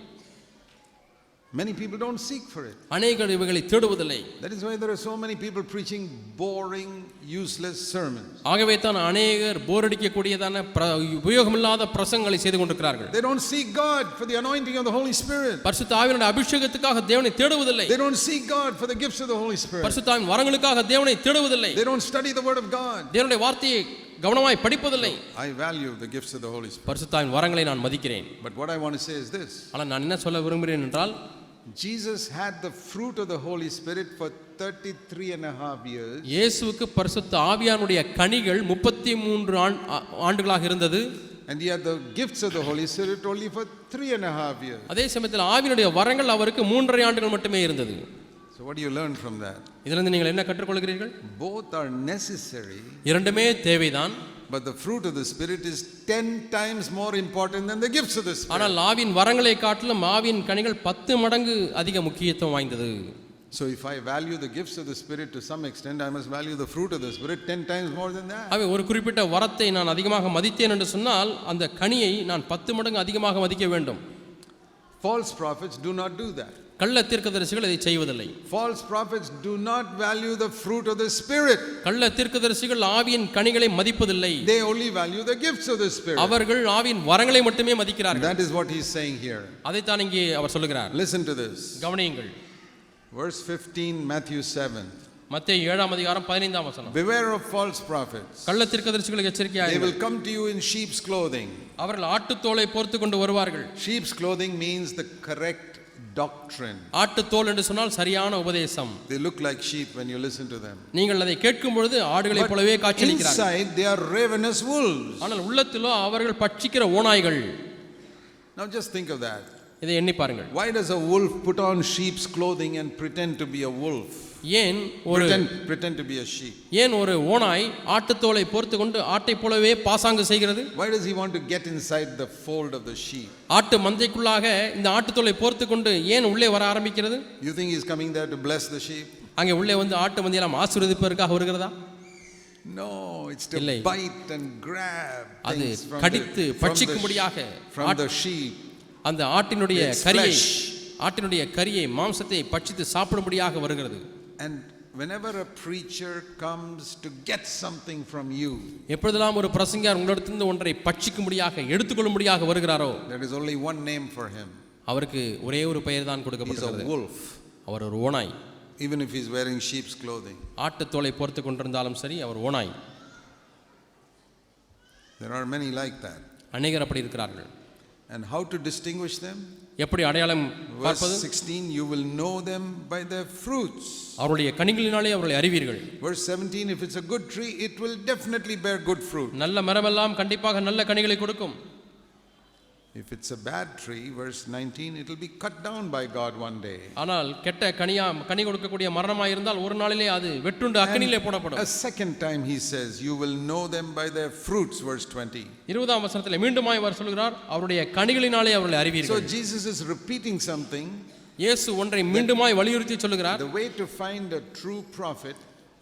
Many people don't seek for it. அநேகர் இவைகளை தேடுவதில்லை. That is why there are so many people preaching boring, useless sermons. ஆகவே தான் அநேகர் போர் அடிக்கக்கூடியதான உபயோகமில்லாத பிரசங்கங்களை செய்து கொண்டிருக்கிறார்கள். They don't seek God for the anointing of the Holy Spirit. பரிசுத்த ஆவியினுடைய அபிஷேகத்துக்காக தேவனை தேடுவதில்லை. They don't seek God for the gifts of the Holy Spirit. பரிசுத்த ஆவியின் வரங்களுக்காக தேவனை தேடுவதில்லை. They don't study the word of God. தேவனுடைய வார்த்தையை கவனமாய் படிப்பதில்லை. I value the gifts of the Holy Spirit. பரிசுத்த ஆவியின் வரங்களை நான் மதிக்கிறேன். But what I want to say is this. ஆனால் நான் என்ன சொல்ல விரும்புகிறேன் என்றால், Jesus had the fruit of the Holy Spirit for 33 and a half years. இயேசுவுக்கு பரிசுத்த ஆவியானுடைய கனிகள் 33 ஆண்டுகளாக இருந்தது. And he had the gifts of the Holy Spirit only for 3 and a half years. அதே சமயத்தில் ஆவியினுடைய வரங்கள் அவருக்கு 3.5 ஆண்டுகள் மட்டுமே இருந்தது. So what do you learn from that? இதிலிருந்து நீங்கள் என்ன கற்றுக்கொள்கிறீர்கள்? Both are necessary. இரண்டுமே தேவைதான். But the fruit of the Spirit is 10 times more important than the gifts of the Spirit. ஆனால் ஆவியின் வரங்களை காட்டிலும் ஆவியின் கனிகள் 10 மடங்கு அதிக முக்கியத்துவம் வாய்ந்தது. So if I value the gifts of the Spirit to some extent, I must value the fruit of the Spirit 10 times more than that. அவை ஒரு குறிப்பிட்ட வரத்தை நான் அதிகமாக மதித்தேன் என்று சொன்னால் அந்த கனியை நான் 10 மடங்கு அதிகமாக மதிக்க வேண்டும். False prophets do not do that. கள்ள தீர்க்கதரிசிகள் இதை செய்வதில்லை. False prophets do not value the fruit of the Spirit. கள்ள தீர்க்கதரிசிகள் ஆவியின் கனிகளை மதிப்பதில்லை. They only value the gifts of the Spirit. அவர்கள் ஆவியின் வரங்களை மட்டுமே மதிக்கிறார்கள். That is what he is saying here. அதைத்தான் இங்கே அவர் சொல்லுகிறார். Listen to this. கவனியுங்கள். Verse 15, Matthew 7. மத்தேயு 7ஆம் அதிகாரம் 15ஆம் வசனம். Beware of false prophets. கள்ள தீர்க்கதரிசிகளுக்கு எச்சரிக்கையாக They இருங்கள். will come to you in sheep's clothing. அவர்கள் ஆட்டுத்தோலை போர்த்து கொண்டு வருவார்கள். Sheep's clothing means the correct doctrine. ஆட்டுத்தோல் என்று சொன்னால் சரியான உபதேசம். They look like sheep when you listen to them. நீங்கள் அதை கேட்கும் பொழுது ஆடுகளைப் போலவே காட்சியளிக்கிறார்கள். Inside they are ravenous wolves. ஆனால் உள்ளத்திலோ அவர்கள் பட்சிக்கிற ஓநாய்கள். Now just think of that. இதை எண்ணி பாருங்கள். Why does a wolf put on sheep's clothing and pretend to be a wolf? ஏன் ஒரு pretend to be a sheep? ஏன் ஒரு ஓநாய் ஆட்டுத்தோலை போர்த்து கொண்டு ஆட்டைப் போலவே பாசாங்கு செய்கிறது? Why does he want to get inside the fold of the sheep? ஆட்டு மந்தைக்குள்ளாக இந்த ஆட்டுத்தோலை போர்த்து கொண்டு ஏன் உள்ளே வர ஆரம்பிக்கிறது? You think he's coming there to bless the sheep? அங்கே உள்ளே வந்து ஆட்டு மந்தையெல்லாம் ஆசீர்வதிப்பதற்காக வருகிறதா? No, it's to bite and grab things from the sheep. அந்த ஆட்டினுடைய கரியை மாம்சத்தை பட்சித்து சாப்பிடும்படியாக வருகிறது. And whenever a preacher comes to get something from you, எப்பொழுதெல்லாம் ஒரு பிரசங்கியார் உங்களிடத்திலிருந்து ஒன்றை பட்சிக்கும்படியாக எடுத்துக்கொள்ளும்படியாக வருகிறாரோ, there is only one name for him. அவருக்கு ஒரே ஒரு பெயர் தான் கொடுக்கப்பட்டிருக்கிறது. He is a wolf. அவர் ஒரு ஓநாய். Even if he is wearing sheep's clothing. ஆட்டுத்தோலை போர்த்து கொண்டிருந்தாலும் சரி அவர் ஓநாய். There are many like that. அநேகர் அப்படி இருக்கிறார்கள். And how to distinguish them? எப்படி அடையாளம் பார்ப்பது? Verse 16, you will know them by their fruits. அவருடைய கனிகளினாலே அவர்களை அறிவீர்கள். Verse 17, if it's a good tree, it will definitely bear good fruit. நல்ல மரமெல்லாம் கண்டிப்பாக நல்ல கனிகளை கொடுக்கும். If it's a bad tree, verse 19, it will be cut down by God one day. ஆனால் கெட்ட கனி கொடுக்கக்கூடிய மரமாய் இருந்தால் ஒரு நாளிலே அது வெட்டுண்டு அக்கினியிலே போடப்படும். A second time he says, you will know them by their fruits, verse 20. 20ஆம் வசனத்திலே மீண்டுமாய் அவர் சொல்கிறார், அவருடைய கனிகளினாலே அவர்களை அறிவீர்கள். So Jesus is repeating something. இயேசு ஒன்றை மீண்டுமாய் வலியுறுத்தி சொல்கிறார். The way to find a true prophet,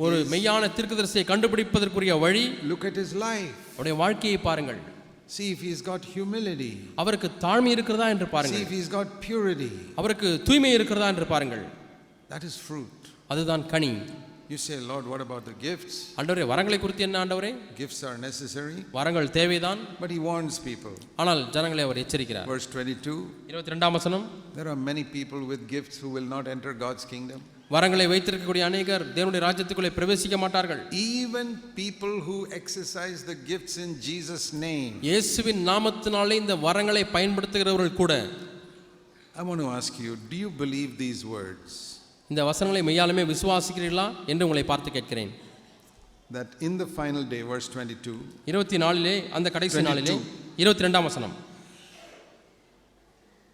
ஒரு மெய்யான தீர்க்கதரிசியை கண்டுபிடிப்பதற்குரிய வழி, look at his life. அவருடைய வாழ்க்கையை பாருங்கள். See if he's got humility. அவருக்கு தாழ்மை இருக்கிறதா என்று பாருங்கள். See if he's got purity. அவருக்கு தூய்மை இருக்கிறதா என்று பாருங்கள். That is fruit. அதுதான் கனி. You say, Lord, what about the gifts? ஆண்டவரே, வரங்களை குறித்து என்ன ஆண்டவரே? Gifts are necessary. வரங்கள் தேவைதான். But he warns people. ஆனால் ஜனங்களை அவர் எச்சரிக்கிறார். Verse 22. 22ஆம் வசனம். There are many people with gifts who will not enter God's kingdom. வரங்களை வைத்திருக்கக்கூடிய அநேகர் தேவனுடைய ராஜ்யத்துக்குள்ளே பிரவேசிக்க மாட்டார்கள். Even people who exercise the gifts in Jesus' name. இயேசுவின் நாமத்தினாலே இந்த வரங்களை பயன்படுத்துகிறவர்கள் கூட. I want to ask you, do you believe these words? இந்த வசனங்களை மெய்யாலுமே விசுவாசிக்கிறீர்களா என்று உங்களை பார்த்து கேட்கிறேன். That in the final day, verse 22, 24 அந்த கடைசி நாளிலே 22ஆம் வசனம்,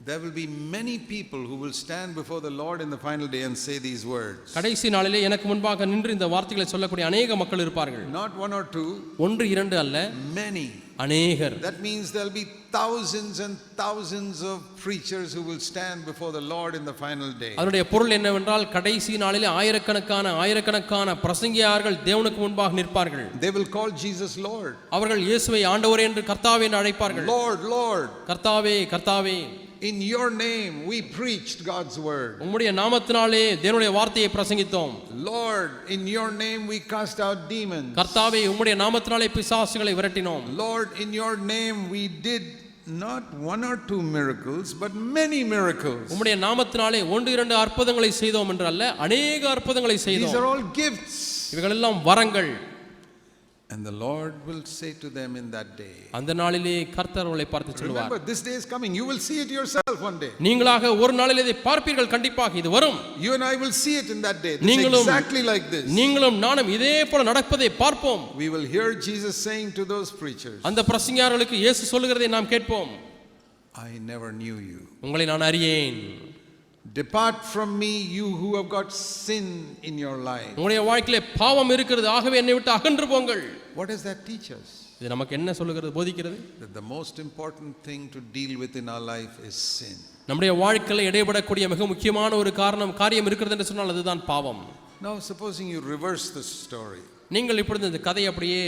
there will be many people who will stand before the Lord in the final day and say these words. கடைசி நாளிலே எனக்கு முன்பாக நின்று இந்த வார்த்தைகளை சொல்லக்கூடிய அநேக மக்கள் இருப்பார்கள். Not one or two, ஒன்று இரண்டு அல்ல, many. அநேகர். That means there'll be thousands and thousands of preachers who will stand before the Lord in the final day. அதனுடைய பொருள் என்னவென்றால் கடைசி நாளிலே ஆயிரக்கணக்கான பிரசங்கியார்கள் தேவனுக்கு முன்பாக நிற்பார்கள். They will call Jesus Lord. அவர்கள் இயேசுவை ஆண்டவரே என்று கர்த்தாவே என்று அழைப்பார்கள். Lord, Lord. கர்த்தாவே கர்த்தாவே, in your name we preached God's word. உம்முடைய நாமத்தினாலே தேவனுடைய வார்த்தையை பிரசங்கித்தோம். Lord, in your name we cast out demons. கர்த்தாவே உம்முடைய நாமத்தினாலே பிசாசுகளை விரட்டினோம். Lord, in your name we did not one or two miracles but many miracles. உம்முடைய நாமத்தினாலே ஒன்று இரண்டு அற்புதங்களை செய்தோம் என்று அல்ல, அநேக அற்புதங்களை செய்தோம். These are all gifts. இவைகள் எல்லாம் வரங்கள். And the Lord will say to them in that day. அந்த நாளிலே கர்த்தர் உங்களை பார்த்து சொல்வார். Remember, this day is coming. You will see it yourself one day. நீங்களாக ஒரு நாளிலே இதை பார்ப்பீர்கள், கண்டிப்பாக இது வரும். You and I will see it in that day. This is exactly like this. நீங்களும் நானும் இதே போல நடப்பதை பார்ப்போம். We will hear Jesus saying to those preachers, அந்த பிரசங்கியார்களுக்கு இயேசு சொல்லுகிறதை நாம் கேட்போம். I never knew you. உங்களை நான் அறியேன். Depart from me, you who have got sin in your life. உங்களுடைய வாழ்க்கையிலே பாவம் இருக்கிறது, ஆகவே என்னை விட்டு அகன்று போங்கள். What does that teach us? இது நமக்கு என்ன சொல்லுகிறது, போதிக்கிறது? That the most important thing to deal with in our life is sin. நம்முடைய வாழ்க்கையில இடைபடக்கூடிய மிக முக்கியமான ஒரு காரியம் இருக்கிறது என்று சொன்னால் அதுதான் பாவம். Now supposing you reverse the story. நீங்கள் இப்பொழுது இந்த கதையை அப்படியே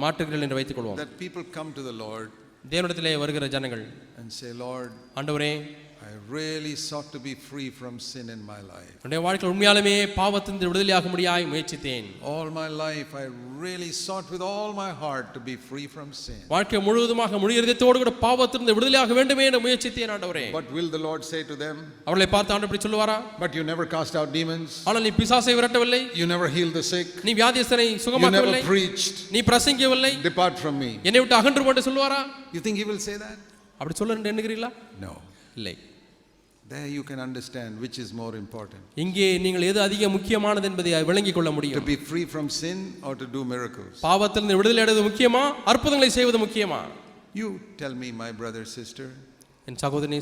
மாற்றுகிறீர்கள் என்று வைத்துக் கொள்வோம். That people come to the Lord தேவனிடத்திலே வருகிற ஜனங்கள் and say, Lord, ஆண்டவரே, I really sought to be free from sin in my life. என்னுடைய வாழ்க்கையில் உண்மையாலுமே பாவத்திலிருந்து விடுதலையாக முடியாய் முயற்சித்தேன். All my life I really sought with all my heart to be free from sin. வாழ்க்கை முழுவதுமாக முழு இதயத்தோடு கூட பாவத்திலிருந்து விடுதலையாக வேண்டுமே என்று முயற்சித்தேன் ஆண்டவரே. But will the Lord say to them, அவர்களை பார்த்து ஆண்டவர் இப்படி சொல்லுவாரா? But you never cast out demons. ஆனால் நீ பிசாசை விரட்டவில்லை, You never healed the sick. நீ வியாதியஸ்தரை You சுகமாக்கவில்லை, never preached. நீ பிரசங்கிக்கவில்லை, Depart from me. என்னை விட்டு அகன்று போன்னு சொல்லுவாரா? You think he will say that? அப்படி சொல்ல எண்ணுகிறீர்களா? No. இல்லை. There you can understand which is more important. இங்கே நீங்கள் எது அதிக முக்கியமானது என்பதை விளங்கிக் கொள்ள To முடியும். be free from sin or to do miracles. பாவத்திலிருந்து விடுதலை அடைவது முக்கியமா, அற்புதங்களை செய்வது முக்கியமா? You tell me, my brother, sister, என்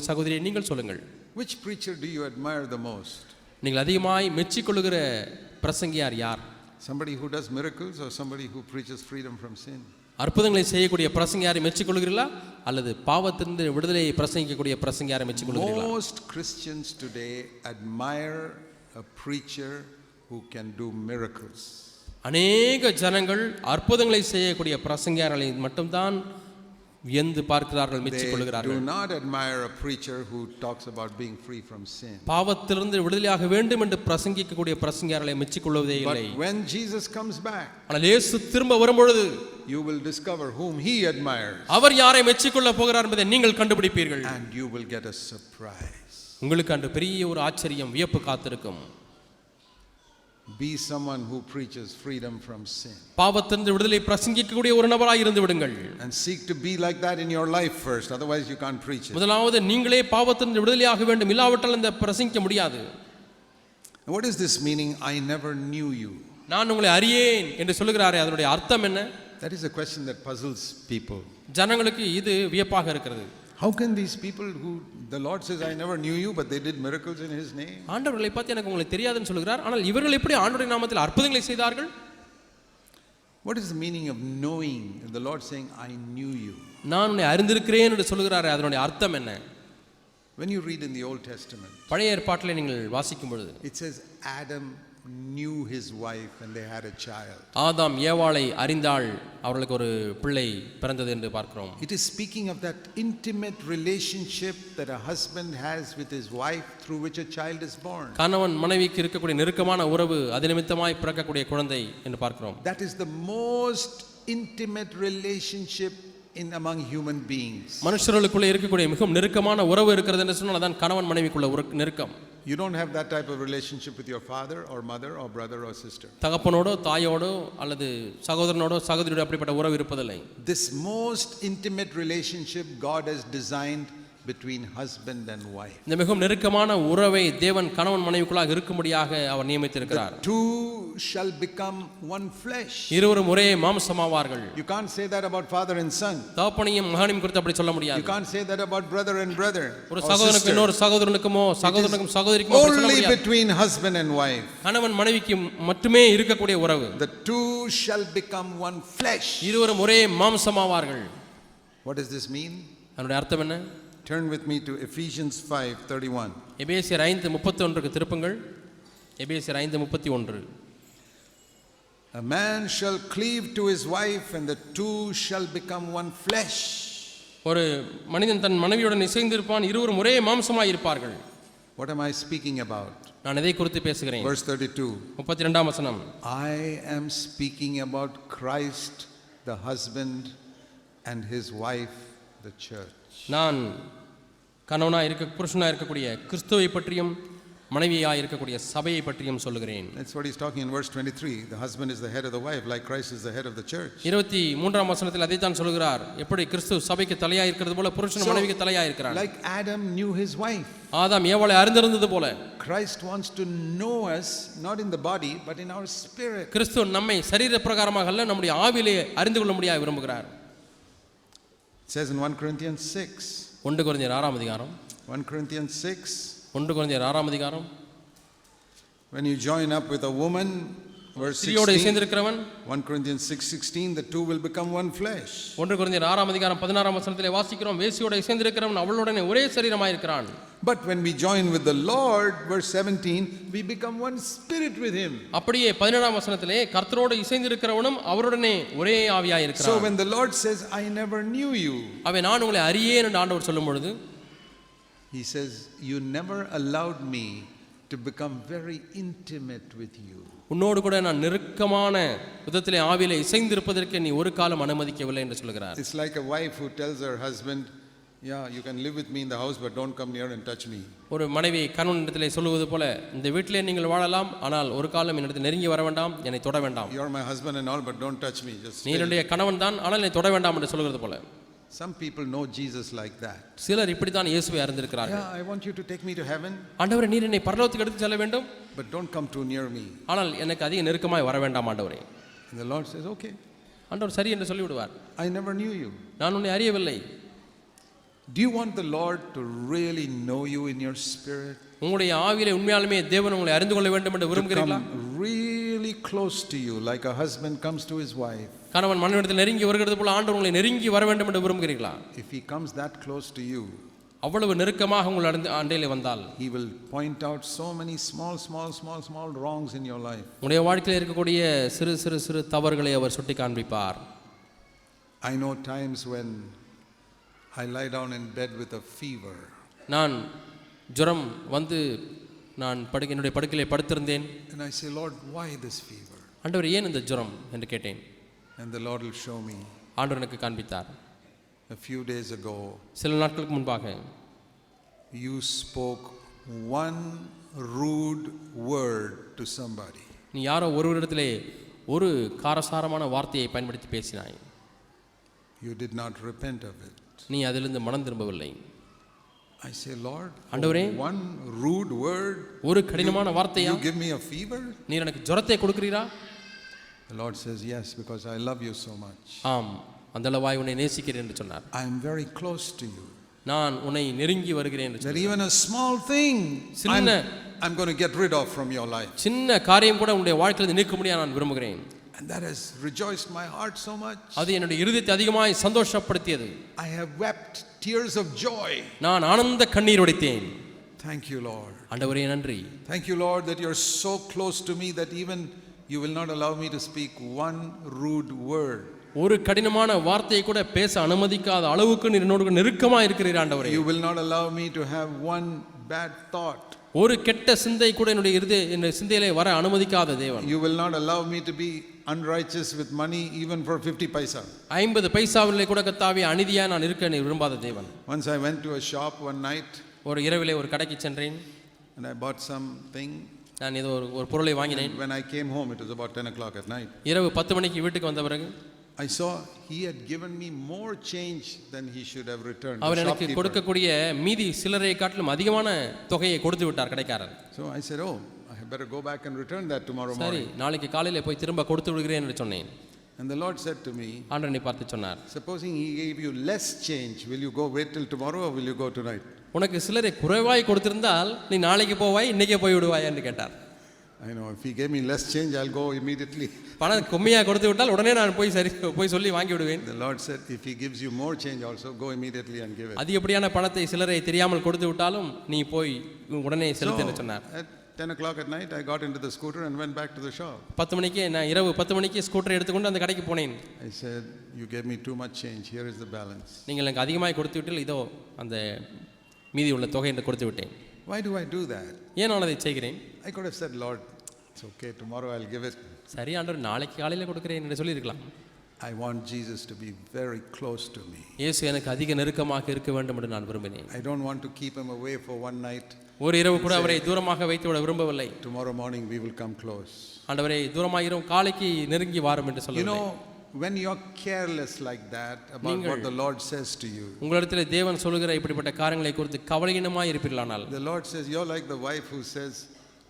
சகோதரியை நீங்கள் சொல்லுங்கள். which preacher do you admire the most? நீங்கள் அதிகமாய் மெச்சிக்கொள்ளுகிற பிரசங்கியார் யார்? Somebody who does miracles or somebody who preaches freedom from sin? அற்புதங்களை செய்யக்கூடிய பிரசங்கியாரை மெச்சிக்கொள்கிறீர்களா அல்லது பாவத்திலிருந்து விடுதலையை பிரசங்கிக்கக்கூடிய பிரசங்கியாரை மெச்சிக்கொள்கிறீர்களா? Most Christians today admire a preacher who can do miracles. அநேக ஜனங்கள் அற்புதங்களை செய்யக்கூடிய பிரசங்கியார்களை மட்டும்தான் வியந்து பார்க்கிறார்கள், They மெச்சிக்கொள்கிறார்கள். do not admire a preacher who talks about being free from sin. பாவத்திலிருந்து விடுதலையாக வேண்டும் என்று பிரசங்கிக்கக்கூடிய பிரசங்கியார்களை மெச்சிக்கொள்வதே But இல்லை. when Jesus comes back, ஆனால் இயேசு திரும்ப வரும்பொழுது you will discover whom he admires, அவர் யாரை மெச்சிக்கொள்ள போகிறார் என்பதை நீங்கள் கண்டுபிடிப்பீர்கள். and you will get a surprise. உங்களுக்கு அன்று பெரிய ஒரு ஆச்சரியம், வியப்பு காத்திருக்கும். Be someone who preaches freedom from sin. பாவத்திலிருந்து விடுதலை பிரசங்கிக்கக்கூடிய ஒரு நபராய் இருந்து விடுங்கள். And seek to be like that in your life first, otherwise you can't preach it. முதலாவது நீங்களே பாவத்திலிருந்து விடுதலையாக வேண்டும், இல்லாவிட்டால் இந்த பிரசங்கிக்க முடியாது. What is this meaning, I never knew you? நான் உங்களை அறியேன் என்று சொல்லுகிறாரே, அதனுடைய அர்த்தம் என்ன? That is a question that puzzles people. ஜனங்களுக்கு இது வியப்பாக இருக்கிறது. How can these people who the Lord says, I never knew you, but they did miracles in his name? ஆண்டவர்களை பார்த்து எனக்கு உங்களை தெரியாதுன்னு சொல்லுகிறார், ஆனால் இவர்கள் எப்படி ஆண்டவருடைய நாமத்தில் அற்புதங்களை செய்தார்கள்? What is the meaning of knowing? And the Lord saying, I knew you. நான் உன்னை அறிந்திருக்கிறேன் என்று சொல்லுகிறாரே, அதனுடைய அர்த்தம் என்ன? When you read in the Old Testament, பழைய ஏற்பாட்டிலே நீங்கள் வாசிக்கும் பொழுது it says Adam knew his wife and they had a child. ஆதாம் ஏவாளை அறிந்தாள், அவர்களுக்கு ஒரு பிள்ளை பிறந்தது என்று பார்க்கிறோம். It is speaking of that intimate relationship that a husband has with his wife through which a child is born. கணவன் மனைவிக்கு இருக்கக்கூடிய நெருக்கமான உறவு, அது நிமித்தமாய் பிறக்கக்கூடிய குழந்தை என்று பார்க்கிறோம். That is the most intimate relationship in among human beings. மனுஷர்களுக்குள்ளே இருக்கக்கூடிய மிகவும் நெருக்கமான உறவு இருக்கிறது என்று சொன்னால் அதான் கணவன் மனைவிக்குள்ள ஒரு நெருக்கம். You don't have that type of relationship with your father or mother or brother or sister. தகப்பனோடோ தாயோடோ அல்லது சகோதரனோடோ சகோதரியோட அப்படிப்பட்ட உறவு இருப்பதில்லை. This most intimate relationship God has designed between husband and wife. இந்த மிகவும் நெருக்கமான உறவை தேவன் கணவன் மனைவிக்குள்ளாக இருக்கும்படியாக அவர் நியமித்திருக்கிறார். The two shall become one flesh. இருவரும் ஒரே மாம்சமாவார்கள். You can't say that about father and son. தகப்பனையும் மகனையும் குறித்து அப்படி சொல்ல முடியாது. You can't say that about brother and brother. ஒரு சகோதரனுக்கு இன்னொரு சகோதரனுக்குமோ சகோதரனுக்கும் சகோதரிக்குமோ சொல்ல முடியாது. Only between husband and wife. கணவன் மனைவிக்கு மட்டுமே இருக்கக்கூடிய உறவு. The two shall become one flesh. இருவரும் ஒரே மாம்சமாவார்கள். What does this mean? அதனுடைய அர்த்தம் என்ன? Turn with me to Ephesians 5:31. எபேசியர் 5:31க்கு திருப்புங்கள். எபேசியர் 5:31. A man shall cleave to his wife and the two shall become one flesh. ஒரு மனிதன் தன் மனைவியுடன் இசைந்திருப்பான், இருவரும் ஒரே மாம்சமாய் இருப்பார்கள். What am I speaking about? நான் எதை குறித்து பேசுகிறேன்? Verse 32. 32ஆம் வசனம். I am speaking about Christ, the husband, and his wife, the church. நான் புருஷனாக இருக்கக்கூடிய கிறிஸ்துவை பற்றியும் மனைவியாக இருக்கக்கூடிய சபையை பற்றியும் சொல்லுகிறேன். That's what he's talking in verse 23. The husband is the head of the wife, like Christ is the head of the church. 23ஆம் வசனத்தில் அதை தான் சொல்கிறார். எப்படி கிறிஸ்து சபைக்கு தலையாக இருக்கிறது போல புருஷன் மனைவிக்கு தலையாக இருக்கிறார். Like Adam knew his wife. ஆதாம் ஏவாளை அறிந்திருந்தது போல Christ wants to know us not in the body but in our spirit. கிறிஸ்து நம்மை சரீர பிரகாரமாக அல்ல நம்முடைய ஆவியிலே அறிந்து கொள்ளும்படியாக விரும்புகிறார். It says in 1 Corinthians 6. 1 கொரிந்தியர் 6ஆம் அதிகாரம். 1 Corinthians 6. 1 கொரிந்தியர் 6ஆம் அதிகாரம். When you join up with a woman, verse 16. 1 Corinthians 6:16, the two will become one flesh. 1 கொரிந்தியர் 6ஆம் அதிகாரம் 16ஆம் வசனத்திலே வாசிக்கிறோம், வேசியோடு இசைந்திருக்கிறவன் அவளுடனே ஒரே சரீரமாய் இருக்கிறான். But when we join with the Lord, verse 17, we become one spirit with him. அப்படியே 17ஆம் வசனத்திலே கர்த்தரோடு இசைந்திருக்கிறவனும் அவருடனே ஒரே ஆவியாய் இருக்கிறான். So when the Lord says, I never knew you, அவன் நான் உங்களை அறியேன் என்று ஆண்டவர் சொல்லும் பொழுது, he says, you never allowed me to become very intimate with you. உன்னோடு கூட நான் நெருக்கமான விதத்திலே ஆவியிலே இசைந்திருப்பதற்கு நீ ஒரு காலம் அனுமதிக்கவில்லை என்று சொல்கிறார். It's like a wife who tells her husband, yeah, you can live with me in the house but don't come near and touch me. ஒரு மனைவி கணவனிடத்திலே சொல்லுவது போல, இந்த வீட்டிலே நீங்கள் வாழலாம், ஆனால் ஒரு காலம் என்னிடத்தில் நெருங்கி வர வேண்டாம், என்னை தொட வேண்டாம். You're my husband and all but don't touch me. Just நீ என்னுடைய கணவன் தான், ஆனால் என்னை தொட வேண்டாம் என்று சொல்கிறது போல. Some people know Jesus like that. சிலர் இப்படி தான் இயேசுவை அறிந்திருக்கிறார்கள். Yeah, I want you to take me to heaven. ஆண்டவரே நீர் என்னை பரலோகத்துக்கு எடுத்து செல்ல வேண்டும், but don't come too near me. ஆனால் எனக்கு அதிக நெருக்கமாய் வர வேண்டாம் ஆண்டவரே. And the Lord says, okay. ஆண்டவர் சரி என்று சொல்லி விடுவார். I never knew you. நான் உன்னை அறியவில்லை. Do you want the Lord to really know you in your spirit? உங்களுடைய ஆவியிலே உண்மையாலுமே தேவன் உங்களை அறிந்து கொள்ள வேண்டும் என்று விரும்புகிறீர்களா? Really close to you like a husband comes to his wife. கணவன் மனைவியிடத்தில் நெருங்கி வருகிறது போல ஆண்டவர் உங்களை நெருங்கி வர வேண்டும் என்று விரும்புகிறீர்களா? If he comes that close to you, அவ்வளவு நெருக்கமாக உங்கள் அண்டையிலே வந்தால், he will point out so many small wrongs in your life. உங்களுடைய வாழ்க்கையில் இருக்கக்கூடிய சிறு தவறுகளை அவர் சுட்டி காண்பிப்பார். I know times when I lie down in bed with a fever. நான் ஜுரம் வந்து நான் என்னுடைய படுக்கையிலே படுத்திருந்தேன். And I say, Lord, why this fever? ஆண்டவர் ஏன் இந்த ஜுரம் என்று கேட்டேன். And the Lord will show me. ஆண்டவர் எனக்கு காண்பித்தார். A few days ago, சில நாட்களுக்கு முன்பாக, you spoke one rude word to somebody. நீ யாரோ ஒருவரிடத்திலே ஒரு காரசாரமான வார்த்தையை பயன்படுத்தி பேசினாய். You did not repent of it. நீ அதிலிருந்து மனம் திரும்பவில்லை. I say, Lord, ஆண்டவரே, one rude word, ஒரு கடினமான வார்த்தையா, you give me a fever? நீர் எனக்கு ஜுரத்தை கொடுக்கிறீரா? The Lord says, yes, because I love you so much. ஆம், அந்த அளவாய் உன்னை நேசிக்கிறேன் என்று சொன்னார். I am very close to you. நான் உன்னை நெருங்கி வருகிறேன் என்று That சொன்னார். even a small thing I'm going to get rid of from your life. சின்ன காரியம் கூட உன்னுடைய வாழ்க்கையிலிருந்து நீக்க முடியாது நான் விரும்புகிறேன். And that has rejoiced my heart so much. அது என்னுடைய இருதயத்தை அதிகமாய் சந்தோஷப்படுத்தியது. I have wept tears of joy. நான் ஆனந்த கண்ணீர் வடித்தேன். Thank you, Lord. ஆண்டவரே நன்றி. Thank you, Lord, that you're so close to me that even you will not allow me to speak one rude word. ஒரு கடினமான வார்த்தையை கூட பேச அனுமதிக்காத அளவுக்கு நீர் என்னோடு நெருக்கமாக இருக்கிறீர் ஆண்டவரே. You will not allow me to have one bad thought. ஒரு கெட்ட சிந்தை கூட என்னுடைய சிந்தையிலே வர அனுமதிக்காத தேவன். You will not allow me to be unrighteous with money even for 50 paisa. 50 பைசாவிலே கூட கர்த்தாவே அநீதியா நான் இருக்க நீர் விரும்பாத தேவன். Once I went to a shop one night. ஒரு இரவிலே ஒரு கடைக்கு சென்றேன். And I bought something. நான் ஏதோ ஒரு பொருளை வாங்கினேன். When I came home it was about 10 o'clock at night. இரவு 10 மணிக்கு வீட்டுக்கு வந்த பிறகு, I saw he had given me more change than he should have returned. Our The எனக்கு shopkeeper. கொடுக்கக்கூடிய மீதி சில்லறையை காட்டிலும் அதிகமான தொகையை கொடுத்து விட்டார் கடைக்காரர். So I said, oh, I better go back and return that tomorrow சரி, morning. நாளைக்கு காலையில போய் திரும்ப கொடுத்து விடுகிறேன் என்று சொன்னேன். And the Lord said to me, ஆண்டவர் என்னை பார்த்து சொன்னார், supposing he gave you less change, will you go wait till tomorrow or will you go tonight? உனக்கு சிலரை குறைவாய் கொடுத்திருந்தால் நீ நாளைக்கு போவாய் இன்னைக்கே போய் விடுவாய் என்று கேட்டார். I know, if he gave me less change, I'll go immediately. பணம் கம்மியாக கொடுத்து விட்டால் உடனே நான் போய் சொல்லி வாங்கி விடுவேன். The Lord said, if he gives you more change also, go immediately and give it. அதிகப்படியான பணத்தை சிலரை தெரியாமல் கொடுத்து விட்டாலும் நீ போய் உடனே செலுத்து என்று சொன்னார். At 10 o'clock at night, I got into the scooter and went back to the shop. 10 மணிக்கு நான் இரவு 10 மணிக்கு ஸ்கூட்டரை எடுத்துக்கொண்டு அந்த கடைக்கு போனேன். I said, you gave me too much change, here is the balance. நீங்கள் எனக்கு அதிகமாக கொடுத்து விட்டீர்கள், இதோ அந்த மீதி உள்ள தொகை என்று கொடுத்து விட்டேன். Why do I do that? ஏன் நான் அதை செய்கிறேன்? I could have said, Lord, it's okay, tomorrow I'll give it. சரி ஆண்டவர், நாளைக்கு காலையில் கொடுக்கிறேன் என்று சொல்லியிருக்கலாம். I want Jesus to be very close to me. இயேசு எனக்கு அதிக நெருக்கமாக இருக்க வேண்டும் என்று நான் விரும்பினேன். I don't want to keep him away for one night. ஒரு இரவு கூட அவரை தூரமாக வைத்து விட விரும்பவில்லை. Tomorrow morning we will come close. ஆண்டவரே, தூரமாயிரும், காலைக்கு நெருங்கி வாரும் என்று You சொல்லவில்லை. know, when you're careless like that about what the Lord says to you, உங்களிடத்தில் தேவன் சொல்லுகிற இப்படிப்பட்ட காரியங்களை குறித்து கவலையினமாய் இருப்பீர்களானால், the Lord says, you're like the wife who says,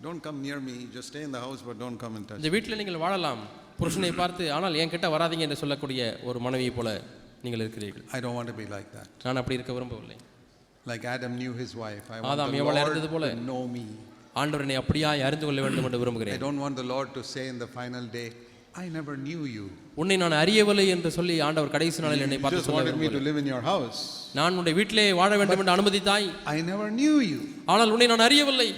don't come near me, just stay in the house but don't come and touch இந்த me. வீட்டில் நீங்கள் வாழலாம், புருஷனை பார்த்து ஆனால் என் கிட்ட வராதீங்க என்று சொல்லக்கூடிய ஒரு மனைவியை போல நீங்கள் இருக்கிறீர்கள். I don't want to be like that. நான் அப்படி இருக்க விரும்பவில்லை. Like Adam knew his wife, I want Adam the எவளை Lord அறிந்தது போல to know me. ஆண்டவர் என்னை அப்படியாய் அறிந்து கொள்ள வேண்டும் என்று I விரும்புகிறேன். don't want the Lord to say in the final day, I never knew you. உன்னை நான் அறியவில்லை என்று சொல்லி ஆண்டவர் கடைசி நாளில் என்னை You பார்த்து just சொல்ல wanted me to விரும்புகிறேன். live in your house. நான் உன்னுடைய வீட்டிலே வாழ வேண்டும் என்று அனுமதித்தாய், I never knew you. ஆனால் உன்னை நான் அறியவில்லை.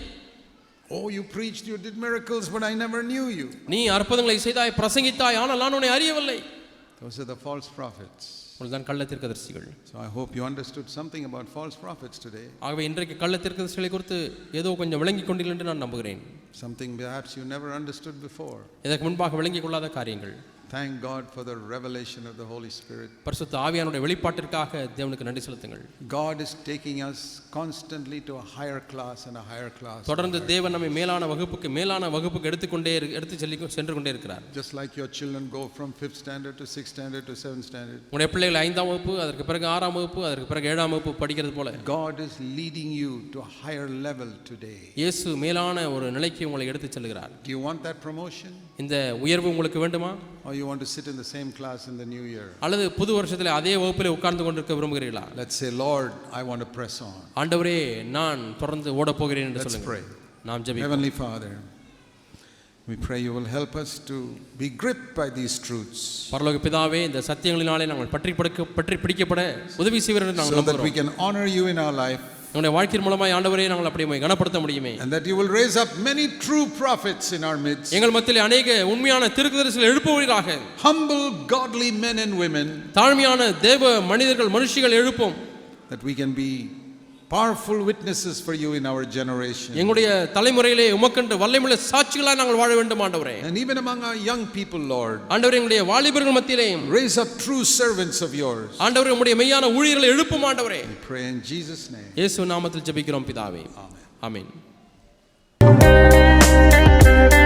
Oh, you preached, you did miracles, but I never knew you. நீ அற்புதங்களை செய்தாய், பிரசங்கித்தாய், ஆனால் நான் உன்னை அறியவில்லை. Those are the false prophets. தான் கள்ள தீர்க்கதரிசிகள். So I hope you understood something about false prophets today. ஆகவே இன்றைக்கு கள்ள தீர்க்கதரிசிகளை குறித்து ஏதோ கொஞ்சம் விளங்கிக் கொண்டீர்கள் என்று நான் நம்புகிறேன். Something perhaps you never understood before. இதற்கு முன்பாக விளங்கிக் கொள்ளாத காரியங்கள். Thank God for the revelation of the Holy Spirit. பரிசுத்த ஆவியானுடைய வெளிப்பாட்டிற்காக தேவனுக்கு நன்றி செலுத்துங்கள். God is taking us constantly to a higher class and a higher class. தொடர்ந்து தேவன் நம்மை மேலான வகுப்புக்கு எடுத்து சென்று கொண்டே இருக்கிறார். Just like your children go from 5th standard to 6th standard to 7th standard. உங்களுடைய பிள்ளைகள் 5ஆம் வகுப்பு, அதற்கு பிறகு 6ஆம் வகுப்பு, அதற்கு பிறகு 7ஆம் வகுப்பு படிக்கிறது போல God is leading you to a higher level today. இயேசு மேலான ஒரு நிலைக்கு உங்களை எடுத்துச் செல்கிறார். Do you want that promotion? இந்த உயர்வு உங்களுக்கு வேண்டுமா? Or you want to sit in the same class in the new year? அல்லது புது வருஷத்திலே அதே வகுப்பிலே உட்கார்ந்து கொண்டிருக்க விரும்புகிறீர்களா? Let's say, Lord, I want to press on. ஆண்டவரே, நான் தொடர்ந்து ஓடப் போகிறேன் என்று Let's சொல்லுங்கள். pray. நாம் ஜெபிப்போம். Heavenly Father, we pray you will help us to be gripped by these truths, பரலோக பிதாவே, இந்த சத்தியங்களினாலே நாங்கள் பற்றி பிடிக்கப்பட உதவி செய்வீர் என்று நாங்கள் so that we நம்புகிறோம். can honor you in our life, நம்முடைய வாழ்க்கையின் மூலமாய் ஆண்டவரே நாங்கள் அப்படியே கனப்படுத்த முடியுமே. and that you will raise up many true prophets in our midst. எங்கள் மத்தியிலே அநேக உண்மையான தீர்க்கதரிசிகளை எழுப்புவீராக. Humble, godly men and women, தாழ்மையான தேவ மனுஷிகள் எழுப்பும். that we can be powerful witnesses for you in our generation. எங்களுடைய தலைமுறையிலே உமக்கென்று வல்லமையுள்ள சாட்சிகளாய் நாங்கள் வாழ வேண்டும் ஆண்டவரே. And even among our young people, Lord, ஆண்டவரே, எங்களுடைய வாலிபர்கள் மத்தியிலே raise up true servants of yours. ஆண்டவரே, உம்முடைய மெய்யான ஊழியர்களை எழுப்பும் ஆண்டவரே. We pray in Jesus' name. இயேசு நாமத்தில் ஜெபிக்கிறோம் பிதாவே. Amen. ஆமென்.